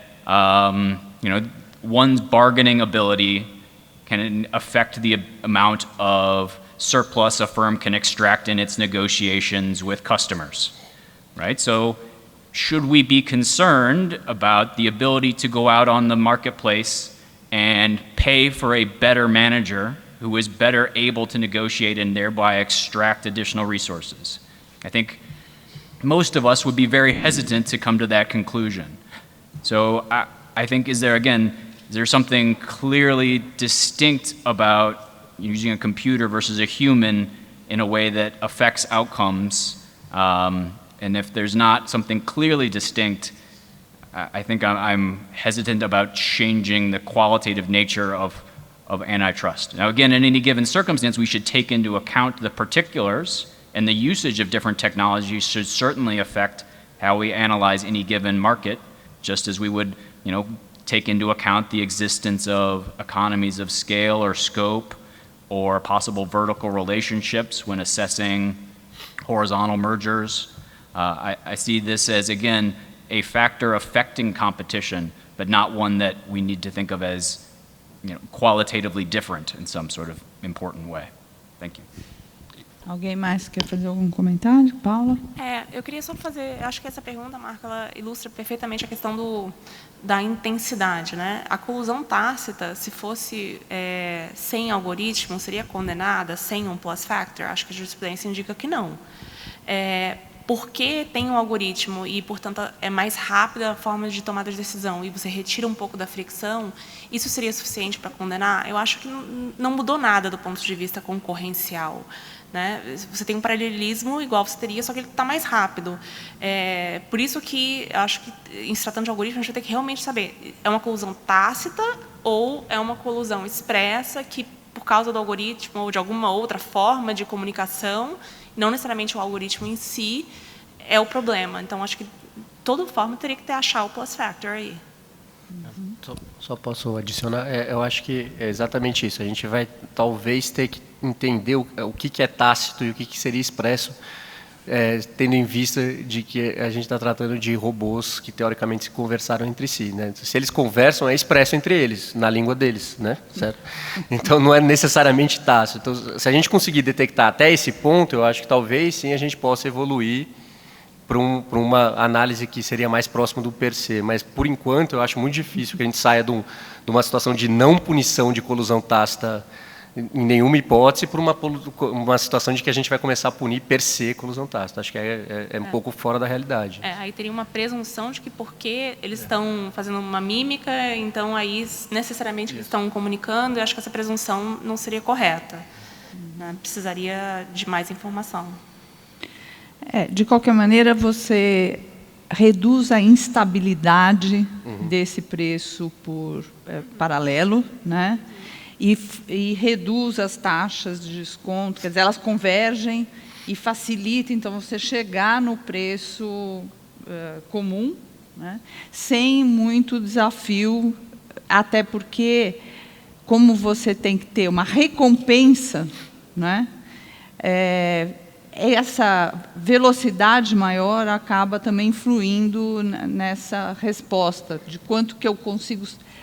one's bargaining ability can affect the amount of surplus a firm can extract in its negotiations with customers, right? So should we be concerned about the ability to go out on the marketplace and pay for a better manager who is better able to negotiate and thereby extract additional resources? I think most of us would be very hesitant to come to that conclusion. So I think, is there something clearly distinct about using a computer versus a human in a way that affects outcomes? And if there's not something clearly distinct, I think I'm hesitant about changing the qualitative nature of antitrust. Now again, in any given circumstance, we should take into account the particulars, and the usage of different technologies should certainly affect how we analyze any given market, just as we would, take into account the existence of economies of scale or scope or possible vertical relationships when assessing horizontal mergers. I see this as, again, a factor affecting competition, but not one that we need to think of as qualitatively different in some sort of important way. Thank you. Alguém mais quer fazer algum comentário? Paula? Eu queria só fazer, acho que essa pergunta, Marco, ela ilustra perfeitamente a questão da intensidade, né? A colusão tácita, se fosse sem algoritmo, seria condenada sem um plus factor? Acho que a jurisprudência indica que não. Porque tem um algoritmo e, portanto, é mais rápida a forma de tomada de decisão e você retira um pouco da fricção, isso seria suficiente para condenar? Eu acho que não mudou nada do ponto de vista concorrencial, né? Você tem um paralelismo igual você teria, só que ele está mais rápido. Por isso que eu acho que, em se tratando de algoritmo, a gente vai ter que realmente saber, é uma colusão tácita ou é uma colusão expressa que, por causa do algoritmo ou de alguma outra forma de comunicação, não necessariamente o algoritmo em si é o problema. Então, acho que, de toda forma, teria que achar o plus factor aí. Só posso adicionar? Eu acho que é exatamente isso. A gente vai, talvez, ter que entender o que é tácito e o que seria expresso, tendo em vista de que a gente está tratando de robôs que, teoricamente, se conversaram entre si, né? Se eles conversam, é expresso entre eles, na língua deles, né? Certo? Então, não é necessariamente tácito. Então, se a gente conseguir detectar até esse ponto, eu acho que talvez, sim, a gente possa evoluir para uma análise que seria mais próxima do per se. Mas, por enquanto, eu acho muito difícil que a gente saia de uma situação de não punição de colusão tácita em nenhuma hipótese para uma situação de que a gente vai começar a punir per se colusão tácita. Acho que é um pouco fora da realidade. Aí teria uma presunção de que porque eles estão fazendo uma mímica, então aí necessariamente eles estão comunicando, e acho que essa presunção não seria correta. Né? Precisaria de mais informação. De qualquer maneira, você reduz a instabilidade desse preço por paralelo, né? E reduz as taxas de desconto, quer dizer, elas convergem e facilita, então, você chegar no preço comum, né, sem muito desafio, até porque, como você tem que ter uma recompensa, né, essa velocidade maior acaba também influindo nessa resposta, de quanto que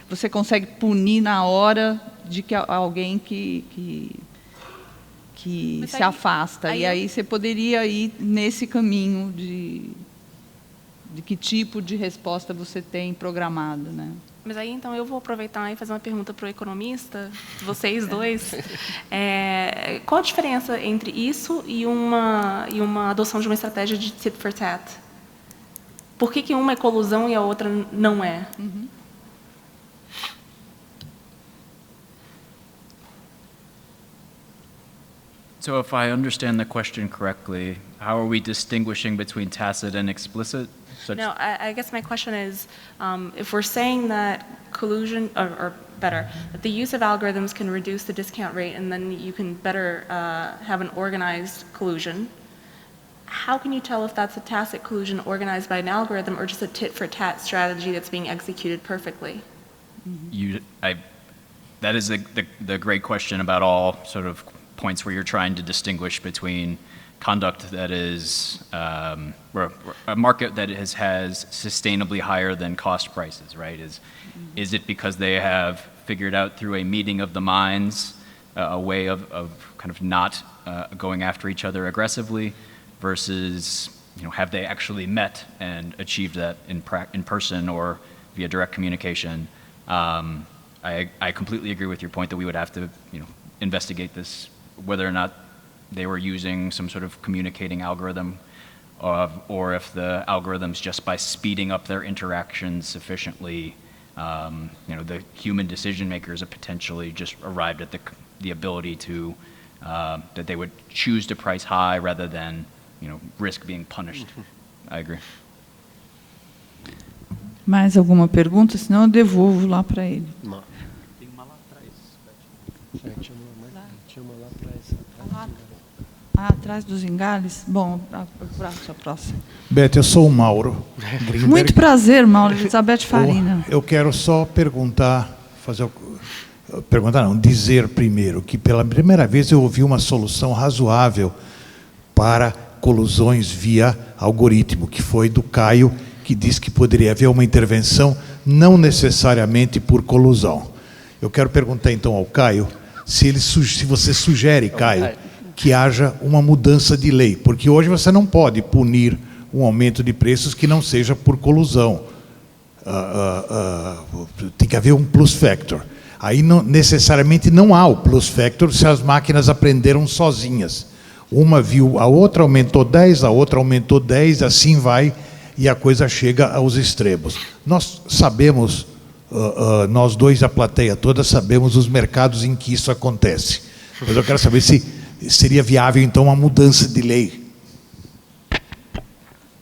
você consegue punir na hora de que alguém que se afasta. E aí você poderia ir nesse caminho de que tipo de resposta você tem programado, né? Mas aí, então, eu vou aproveitar e fazer uma pergunta para o economista, vocês dois. Qual a diferença entre isso e uma adoção de uma estratégia de tit for tat? Por que uma é colusão e a outra não é? Uhum. So if I understand the question correctly, how are we distinguishing between tacit and explicit? No, I guess my question is, if we're saying that collusion, or better, that the use of algorithms can reduce the discount rate and then you can better have an organized collusion, how can you tell if that's a tacit collusion organized by an algorithm or just a tit-for-tat strategy that's being executed perfectly? That is the great question about all sort of points where you're trying to distinguish between conduct that is a market that has sustainably higher than cost prices, right? Is it because they have figured out through a meeting of the minds a way of kind of not going after each other aggressively versus, have they actually met and achieved that in person or via direct communication? I completely agree with your point that we would have to, investigate this, whether or not they were using some sort of communicating algorithm, or if the algorithms, just by speeding up their interactions sufficiently, the human decision makers have potentially just arrived at the ability to, that they would choose to price high rather than, risk being punished. I agree. Mais alguma pergunta? Senão eu devolvo lá para ele. Não. Tem uma lá atrás. Tinha uma lá atrás. Atrás dos engalhes? Bom, a próxima. Beth, eu sou o Mauro Grimberg. Muito prazer, Mauro. Elizabeth Farina. Eu quero só dizer primeiro que pela primeira vez eu ouvi uma solução razoável para colusões via algoritmo, que foi do Caio, que disse que poderia haver uma intervenção não necessariamente por colusão. Eu quero perguntar então ao Caio se você sugere, Caio, que haja uma mudança de lei, porque hoje você não pode punir um aumento de preços que não seja por colusão. Tem que haver um plus factor. Aí necessariamente não há o plus factor se as máquinas aprenderam sozinhas. Uma viu, a outra aumentou 10, a outra aumentou 10, assim vai, e a coisa chega aos extremos. Nós sabemos, nós dois, a plateia toda, sabemos os mercados em que isso acontece. Mas eu quero saber se seria viável, então, uma mudança de lei.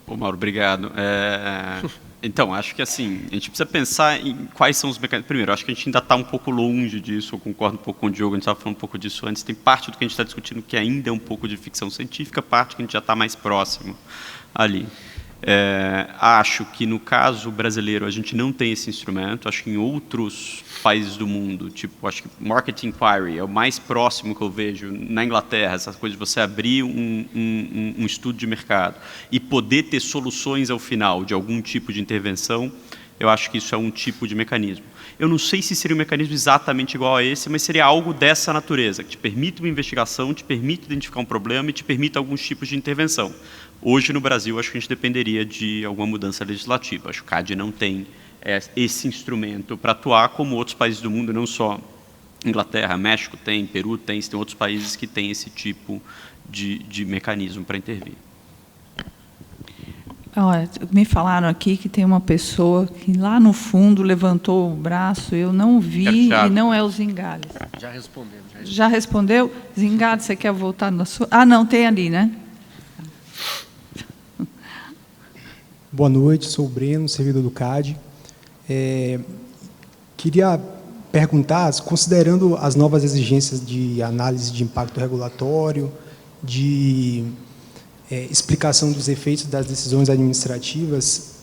Mauro, obrigado. Então, acho que assim, a gente precisa pensar em quais são os mecanismos. Primeiro, acho que a gente ainda está um pouco longe disso, eu concordo um pouco com o Diogo, a gente estava falando um pouco disso antes. Tem parte do que a gente está discutindo que ainda é um pouco de ficção científica, parte que a gente já está mais próximo ali. Acho que no caso brasileiro a gente não tem esse instrumento, acho que em outros países do mundo, tipo, acho que Market Inquiry é o mais próximo que eu vejo na Inglaterra, essa coisa de você abrir um estudo de mercado e poder ter soluções ao final de algum tipo de intervenção, eu acho que isso é um tipo de mecanismo. Eu não sei se seria um mecanismo exatamente igual a esse, mas seria algo dessa natureza, que te permite uma investigação, te permite identificar um problema e te permite alguns tipos de intervenção. Hoje, no Brasil, acho que a gente dependeria de alguma mudança legislativa. Acho que o CAD não tem esse instrumento para atuar, como outros países do mundo, não só Inglaterra, México tem, Peru tem outros países que têm esse tipo de mecanismo para intervir. Olha, me falaram aqui que tem uma pessoa que lá no fundo levantou o braço, eu não vi, e não é o Zingales. Já respondeu. Já respondeu? Zingales, você quer voltar na sua? Ah, não, tem ali, né? Boa noite, sou o Breno, servidor do CAD. Queria perguntar, considerando as novas exigências de análise de impacto regulatório, de explicação dos efeitos das decisões administrativas,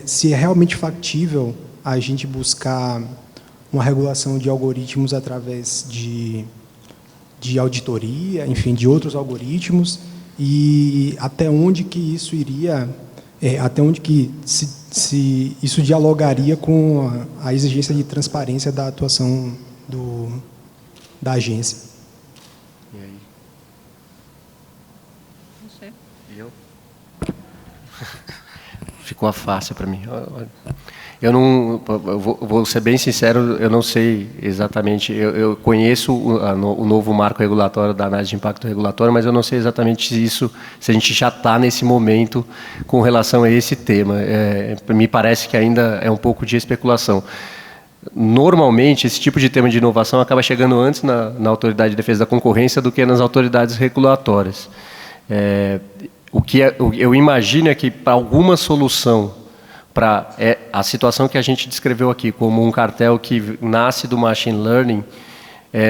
se é realmente factível a gente buscar uma regulação de algoritmos através de auditoria, enfim, de outros algoritmos, e até onde que isso iria, até onde que se isso dialogaria com a exigência de transparência da atuação da agência. E aí? Você? Eu? Ficou fácil para mim. Eu não, vou ser bem sincero, eu não sei exatamente, eu conheço o novo marco regulatório da análise de impacto regulatório, mas eu não sei exatamente se a gente já está nesse momento com relação a esse tema. Me parece que ainda é um pouco de especulação. Normalmente, esse tipo de tema de inovação acaba chegando antes na Autoridade de Defesa da Concorrência do que nas autoridades regulatórias. Eu imagino é que para alguma solução para a situação que a gente descreveu aqui, como um cartel que nasce do machine learning,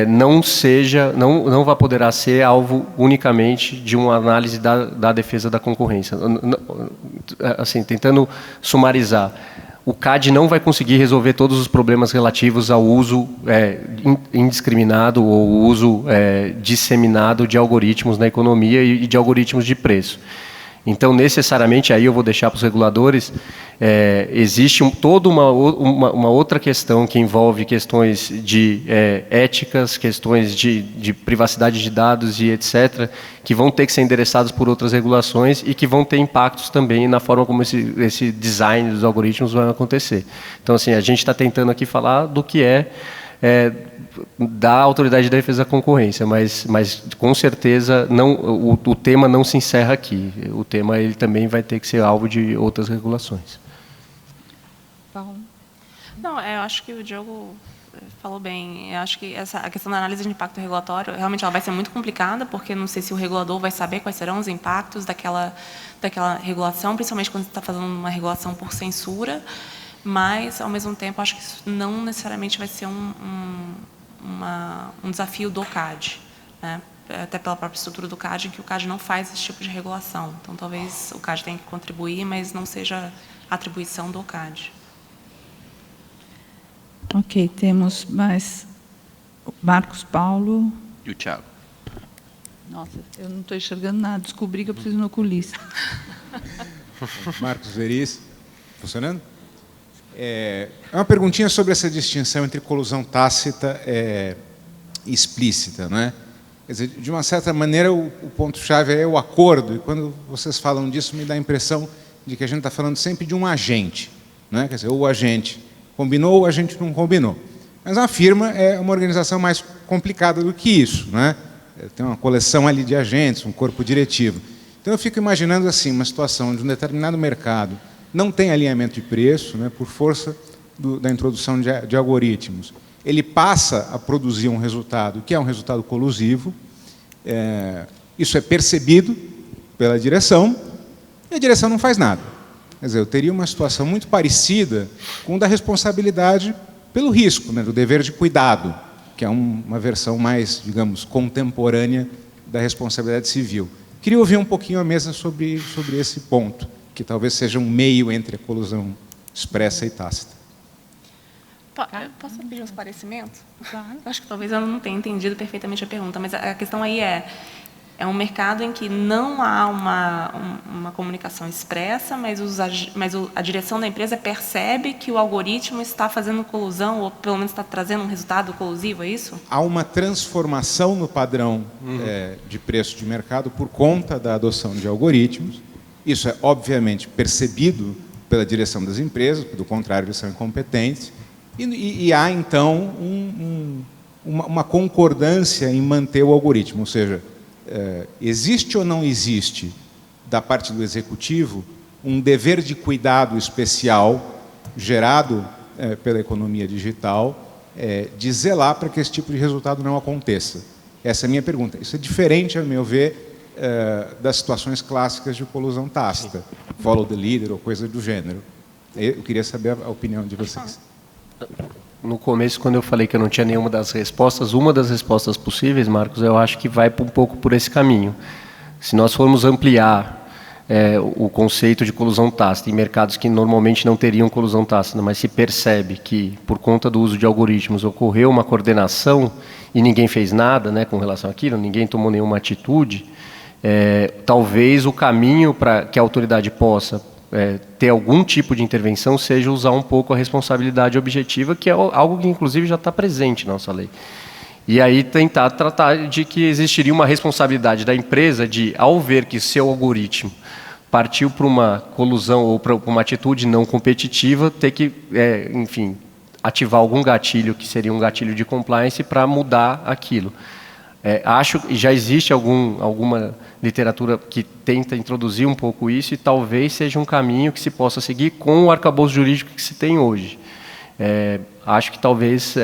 não vai poder ser alvo unicamente de uma análise da defesa da concorrência. Assim, tentando sumarizar, o CAD não vai conseguir resolver todos os problemas relativos ao uso indiscriminado ou uso disseminado de algoritmos na economia e de algoritmos de preço. Então, necessariamente, aí eu vou deixar para os reguladores, existe toda uma outra questão que envolve questões de éticas, questões de privacidade de dados e etc., que vão ter que ser endereçados por outras regulações e que vão ter impactos também na forma como esse design dos algoritmos vai acontecer. Então, assim, a gente está tentando aqui falar do que da Autoridade de Defesa da Concorrência, mas com certeza o tema não se encerra aqui. O tema ele também vai ter que ser alvo de outras regulações. Paulo? Não, eu acho que o Diogo falou bem. Eu acho que a questão da análise de impacto regulatório, realmente ela vai ser muito complicada, porque não sei se o regulador vai saber quais serão os impactos daquela regulação, principalmente quando você está fazendo uma regulação por censura, mas, ao mesmo tempo, acho que isso não necessariamente vai ser um desafio do CAD, né? Até pela própria estrutura do CAD, em que o CAD não faz esse tipo de regulação. Então, talvez o CAD tenha que contribuir, mas não seja atribuição do CAD. Ok, temos mais Marcos Paulo. E o Thiago. Nossa, eu não estou enxergando nada, descobri que eu preciso no oculista. Marcos Veris, funcionando? Uma perguntinha sobre essa distinção entre colusão tácita e explícita, não é? Quer dizer, de uma certa maneira, o ponto-chave é o acordo, e quando vocês falam disso, me dá a impressão de que a gente está falando sempre de um agente, não é? Quer dizer, ou o agente combinou ou o agente não combinou. Mas uma firma é uma organização mais complicada do que isso, não é? Tem uma coleção ali de agentes, um corpo diretivo. Então, eu fico imaginando assim, uma situação de um determinado mercado não tem alinhamento de preço, né, por força da introdução de algoritmos. Ele passa a produzir um resultado que é um resultado colusivo, isso é percebido pela direção, e a direção não faz nada. Quer dizer, eu teria uma situação muito parecida com a da responsabilidade pelo risco, né, do dever de cuidado, que é uma versão mais, digamos, contemporânea da responsabilidade civil. Queria ouvir um pouquinho a mesa sobre esse ponto, que talvez seja um meio entre a colusão expressa e tácita. Posso pedir um esclarecimento? Claro. Acho que talvez eu não tenha entendido perfeitamente a pergunta, mas a questão aí é um mercado em que não há uma comunicação expressa, mas a direção da empresa percebe que o algoritmo está fazendo colusão, ou pelo menos está trazendo um resultado colusivo, é isso? Há uma transformação no padrão de preço de mercado por conta da adoção de algoritmos. Isso é, obviamente, percebido pela direção das empresas, do contrário, eles são incompetentes, e há, então, uma concordância em manter o algoritmo, ou seja, existe ou não existe, da parte do executivo, um dever de cuidado especial gerado pela economia digital, de zelar para que esse tipo de resultado não aconteça. Essa é a minha pergunta. Isso é diferente, a meu ver, das situações clássicas de colusão tácita, follow the leader ou coisa do gênero. Eu queria saber a opinião de vocês. No começo, quando eu falei que eu não tinha nenhuma das respostas, uma das respostas possíveis, Marcos, eu acho que vai um pouco por esse caminho. Se nós formos ampliar o conceito de colusão tácita em mercados que normalmente não teriam colusão tácita, mas se percebe que, por conta do uso de algoritmos, ocorreu uma coordenação e ninguém fez nada, né, com relação àquilo, ninguém tomou nenhuma atitude, talvez o caminho para que a autoridade possa ter algum tipo de intervenção seja usar um pouco a responsabilidade objetiva, que é algo que, inclusive, já está presente na nossa lei. E aí tentar tratar de que existiria uma responsabilidade da empresa de, ao ver que seu algoritmo partiu para uma colusão ou para uma atitude não competitiva, ter que, enfim, ativar algum gatilho, que seria um gatilho de compliance, para mudar aquilo. Acho que já existe alguma literatura que tenta introduzir um pouco isso, e talvez seja um caminho que se possa seguir com o arcabouço jurídico que se tem hoje. Acho que talvez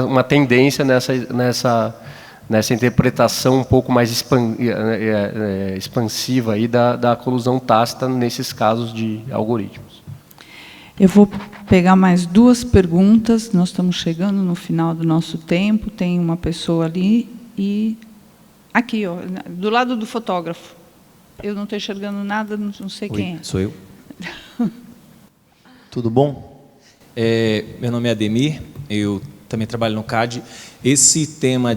uma tendência nessa interpretação um pouco mais expansiva aí da colusão tácita nesses casos de algoritmos. Eu vou pegar mais 2 perguntas, nós estamos chegando no final do nosso tempo, tem uma pessoa ali e aqui, ó, do lado do fotógrafo. Eu não estou enxergando nada, não sei quem é. Sou eu. Tudo bom? Meu nome é Ademir, eu também trabalho no CAD. Esse tema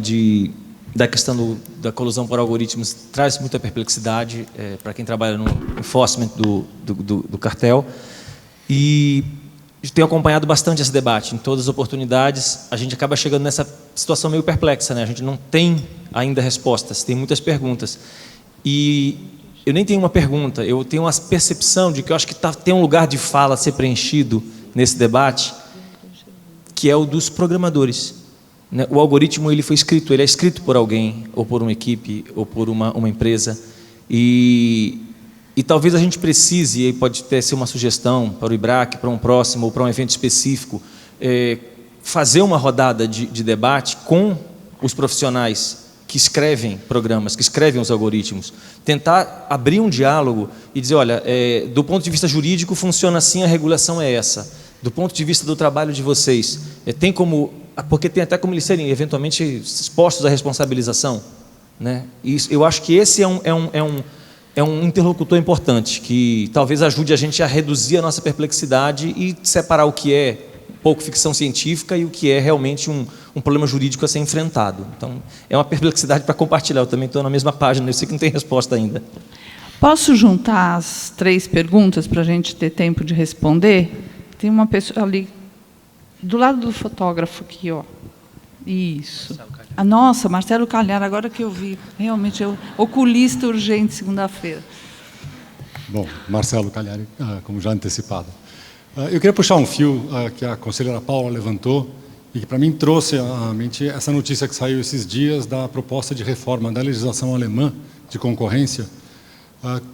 da questão da colusão por algoritmos traz muita perplexidade para quem trabalha no enforcement do cartel. E tenho acompanhado bastante esse debate. Em todas as oportunidades, a gente acaba chegando nessa situação meio perplexa, né? A gente não tem ainda respostas, tem muitas perguntas. E eu nem tenho uma pergunta, eu tenho uma percepção de que eu acho que tem um lugar de fala a ser preenchido nesse debate, que é o dos programadores. O algoritmo ele é escrito por alguém, ou por uma equipe, ou por uma empresa, e talvez a gente precise, e aí pode até ser uma sugestão para o IBRAC, para um próximo, ou para um evento específico, fazer uma rodada de debate com os profissionais que escrevem programas, que escrevem os algoritmos, tentar abrir um diálogo e dizer, olha, do ponto de vista jurídico funciona assim, a regulação é essa. Do ponto de vista do trabalho de vocês, tem como, porque tem até como eles serem eventualmente expostos à responsabilização, né? E eu acho que esse é um interlocutor importante, que talvez ajude a gente a reduzir a nossa perplexidade e separar o que é um pouco ficção científica e o que é realmente um problema jurídico a ser enfrentado. Então, é uma perplexidade para compartilhar. Eu também estou na mesma página, eu sei que não tem resposta ainda. Posso juntar as 3 perguntas para a gente ter tempo de responder? Tem uma pessoa ali, do lado do fotógrafo aqui, ó. Isso. Nossa, Marcelo Calhar, agora que eu vi. Realmente, oculista urgente, segunda-feira. Bom, Marcelo Calhar, como já antecipado. Eu queria puxar um fio que a conselheira Paula levantou e que, para mim, trouxe à mente essa notícia que saiu esses dias da proposta de reforma da legislação alemã de concorrência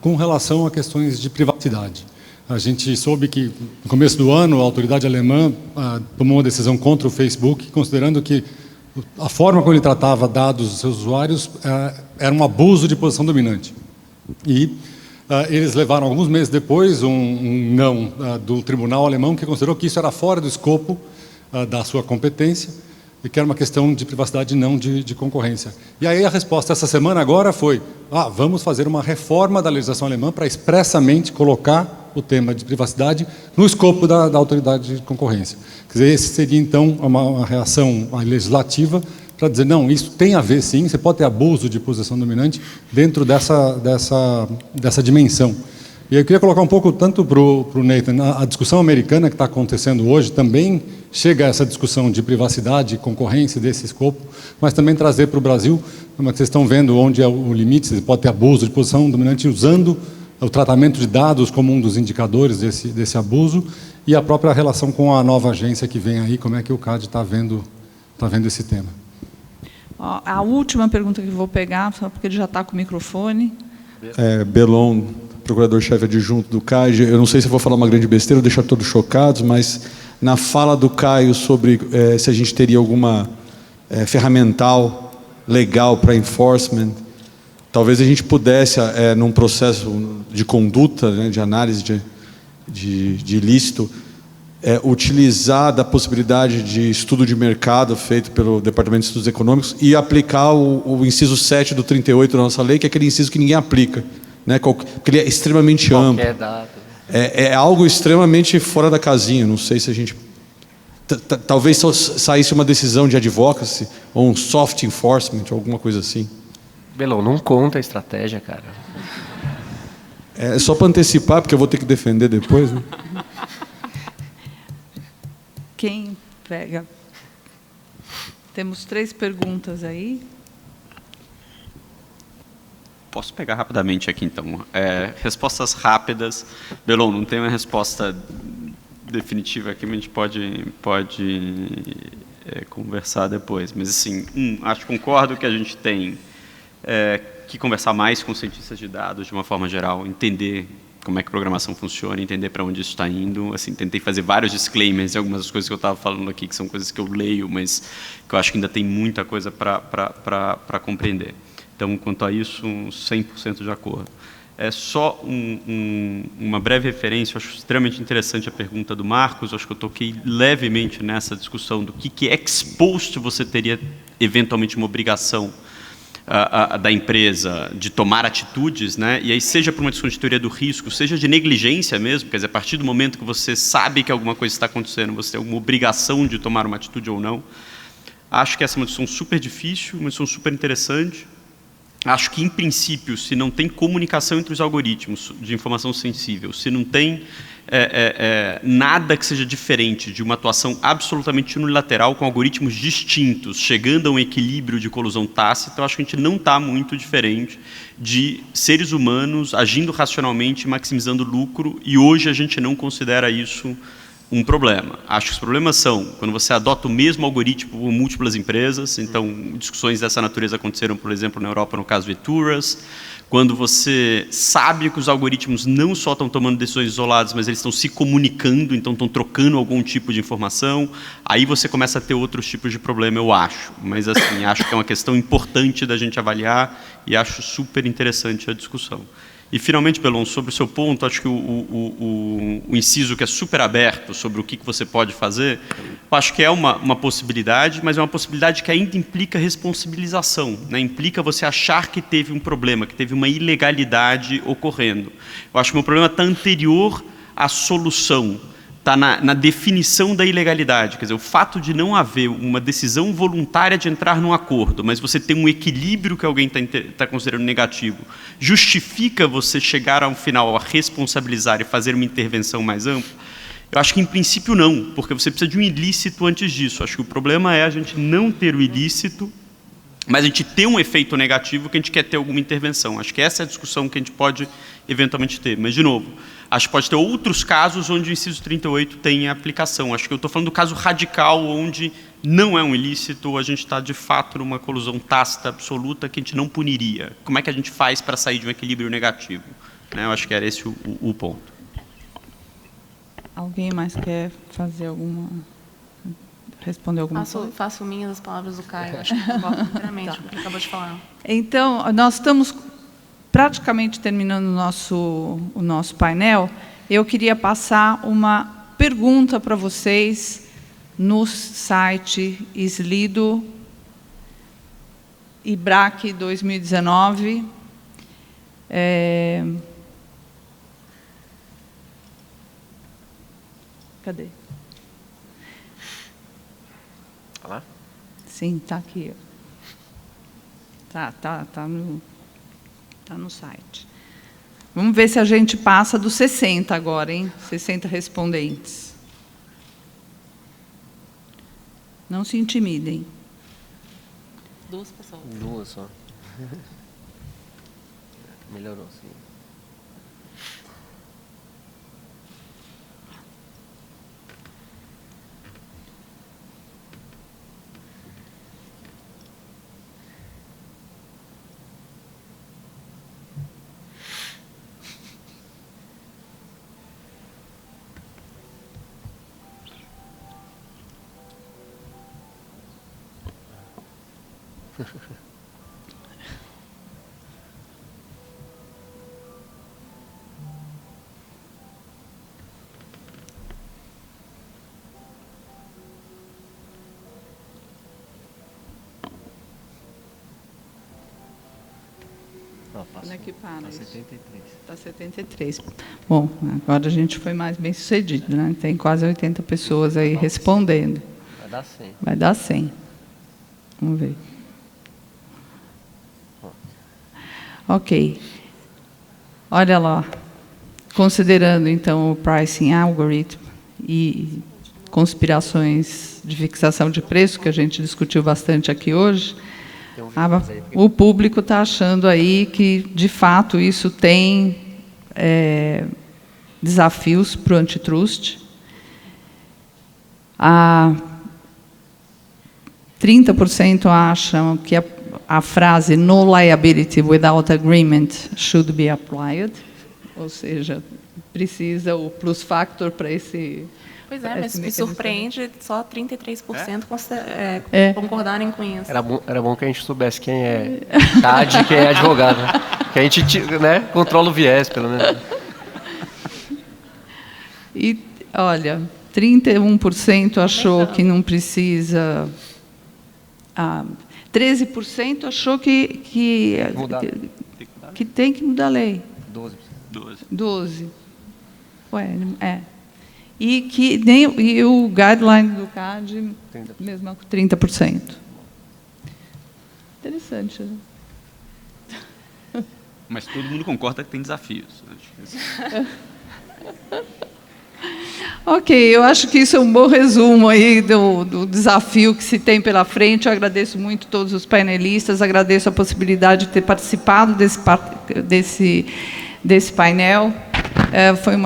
com relação a questões de privacidade. A gente soube que, no começo do ano, a autoridade alemã tomou uma decisão contra o Facebook, considerando que a forma como ele tratava dados dos seus usuários era um abuso de posição dominante. E eles levaram, alguns meses depois, um não do tribunal alemão, que considerou que isso era fora do escopo da sua competência e que era uma questão de privacidade, não de concorrência. E aí a resposta essa semana agora foi, vamos fazer uma reforma da legislação alemã para expressamente colocar o tema de privacidade no escopo da autoridade de concorrência. Quer dizer, esse seria, então, uma reação legislativa para dizer, não, isso tem a ver, sim, você pode ter abuso de posição dominante dentro dessa dimensão. E eu queria colocar um pouco, tanto para o Nathan, a discussão americana que está acontecendo hoje também chega a essa discussão de privacidade e concorrência desse escopo, mas também trazer para o Brasil, como vocês estão vendo onde é o limite, você pode ter abuso de posição dominante usando o tratamento de dados como um dos indicadores desse abuso e a própria relação com a nova agência que vem aí, como é que o CAD está vendo esse tema. A última pergunta que eu vou pegar, só porque ele já está com o microfone. Belon, procurador-chefe adjunto do CAD. Eu não sei se eu vou falar uma grande besteira ou deixar todos chocados, mas na fala do Caio sobre se a gente teria alguma ferramental legal para enforcement, talvez a gente pudesse, num processo de conduta, né, de análise de ilícito, utilizar da possibilidade de estudo de mercado feito pelo Departamento de Estudos Econômicos e aplicar o inciso 7 do 38 da nossa lei, que é aquele inciso que ninguém aplica, né? Porque ele é extremamente amplo. Qualquer data. É algo extremamente fora da casinha. Não sei se a gente... Talvez só saísse uma decisão de advocacy ou um soft enforcement, alguma coisa assim. Belon, não conta a estratégia, cara. É só para antecipar, porque eu vou ter que defender depois, né? Quem pega? Temos 3 perguntas aí. Posso pegar rapidamente aqui, então. Respostas rápidas. Belon, não tem uma resposta definitiva aqui, mas a gente pode conversar depois. Mas, assim, acho que concordo que a gente tem que conversar mais com cientistas de dados, de uma forma geral, entender como é que a programação funciona, entender para onde isso está indo. Assim, tentei fazer vários disclaimers em algumas das coisas que eu estava falando aqui, que são coisas que eu leio, mas que eu acho que ainda tem muita coisa para compreender. Então, quanto a isso, 100% de acordo. Só uma breve referência, eu acho extremamente interessante a pergunta do Marcos, eu acho que eu toquei levemente nessa discussão do que ex post você teria eventualmente uma obrigação da empresa de tomar atitudes, né? E aí seja por uma discussão de teoria do risco, seja de negligência mesmo, quer dizer, a partir do momento que você sabe que alguma coisa está acontecendo, você tem alguma obrigação de tomar uma atitude ou não. Acho que essa é uma discussão super difícil, uma discussão super interessante. Acho que, em princípio, se não tem comunicação entre os algoritmos de informação sensível, se não tem nada que seja diferente de uma atuação absolutamente unilateral com algoritmos distintos, chegando a um equilíbrio de colusão tácita, eu acho que a gente não está muito diferente de seres humanos agindo racionalmente, maximizando lucro, e hoje a gente não considera isso um problema. Acho que os problemas são quando você adota o mesmo algoritmo por múltiplas empresas, então discussões dessa natureza aconteceram, por exemplo, na Europa, no caso do Eturas, quando você sabe que os algoritmos não só estão tomando decisões isoladas, mas eles estão se comunicando, então estão trocando algum tipo de informação, aí você começa a ter outros tipos de problema, eu acho. Mas, assim, acho que é uma questão importante da gente avaliar e acho super interessante a discussão. E, finalmente, Belon, sobre o seu ponto, acho que o inciso que é super aberto sobre o que você pode fazer, acho que é uma possibilidade, mas é uma possibilidade que ainda implica responsabilização, né? Implica você achar que teve um problema, que teve uma ilegalidade ocorrendo. Eu acho que o meu problema está anterior à solução, está na definição da ilegalidade. Quer dizer, o fato de não haver uma decisão voluntária de entrar num acordo, mas você tem um equilíbrio que alguém está considerando negativo, justifica você chegar ao final a responsabilizar e fazer uma intervenção mais ampla? Eu acho que, em princípio, não, porque você precisa de um ilícito antes disso. Acho que o problema é a gente não ter o ilícito, mas a gente ter um efeito negativo que a gente quer ter alguma intervenção. Acho que essa é a discussão que a gente pode eventualmente ter. Mas, de novo, acho que pode ter outros casos onde o inciso 38 tem aplicação. Acho que eu estou falando do caso radical, onde não é um ilícito, a gente está, de fato, numa colusão tácita absoluta que a gente não puniria. Como é que a gente faz para sair de um equilíbrio negativo? Né? Eu acho que era esse o ponto. Alguém mais quer responder alguma coisa? Faço minhas as palavras do Caio. Acho que concordo inteiramente com o que ele acabou de falar. Então, nós estamos praticamente terminando o nosso painel. Eu queria passar uma pergunta para vocês no site Slido IBRAC 2019. Cadê? Olá? Sim, está aqui. Tá no site. Vamos ver se a gente passa dos 60 agora, hein? 60 respondentes. Não se intimidem. 2 pessoas. 2 só. Melhorou, sim. Como é que para isso? 73. Está 73. Bom, agora a gente foi mais bem sucedido, né? Tem quase 80 pessoas aí respondendo. Vai dar 100. Vai dar 100. Vamos ver. Ok. Olha lá. Considerando, então, o pricing algorithm e conspirações de fixação de preço, que a gente discutiu bastante aqui hoje, o público está achando aí que, de fato, isso tem desafios para o antitrust. 30% acham que a frase "no liability without agreement should be applied", ou seja, precisa o plus factor para esse... Pois é, mas me surpreende só 33% concordarem com isso. Era bom que a gente soubesse quem é CAD e quem é advogado. Que a gente, né, controla o viés, pelo menos. E, olha, 31% achou que não precisa... 13% achou que tem que mudar a lei. 12%. Ué, E o guideline do CAD, mesmo com 30%. Interessante, né? Mas todo mundo concorda que tem desafios. Ok, eu acho que isso é um bom resumo aí do desafio que se tem pela frente. Eu agradeço muito todos os painelistas, agradeço a possibilidade de ter participado desse painel. Foi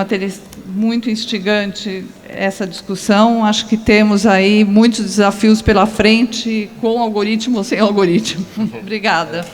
muito instigante essa discussão. Acho que temos aí muitos desafios pela frente, com algoritmo ou sem algoritmo. Obrigada.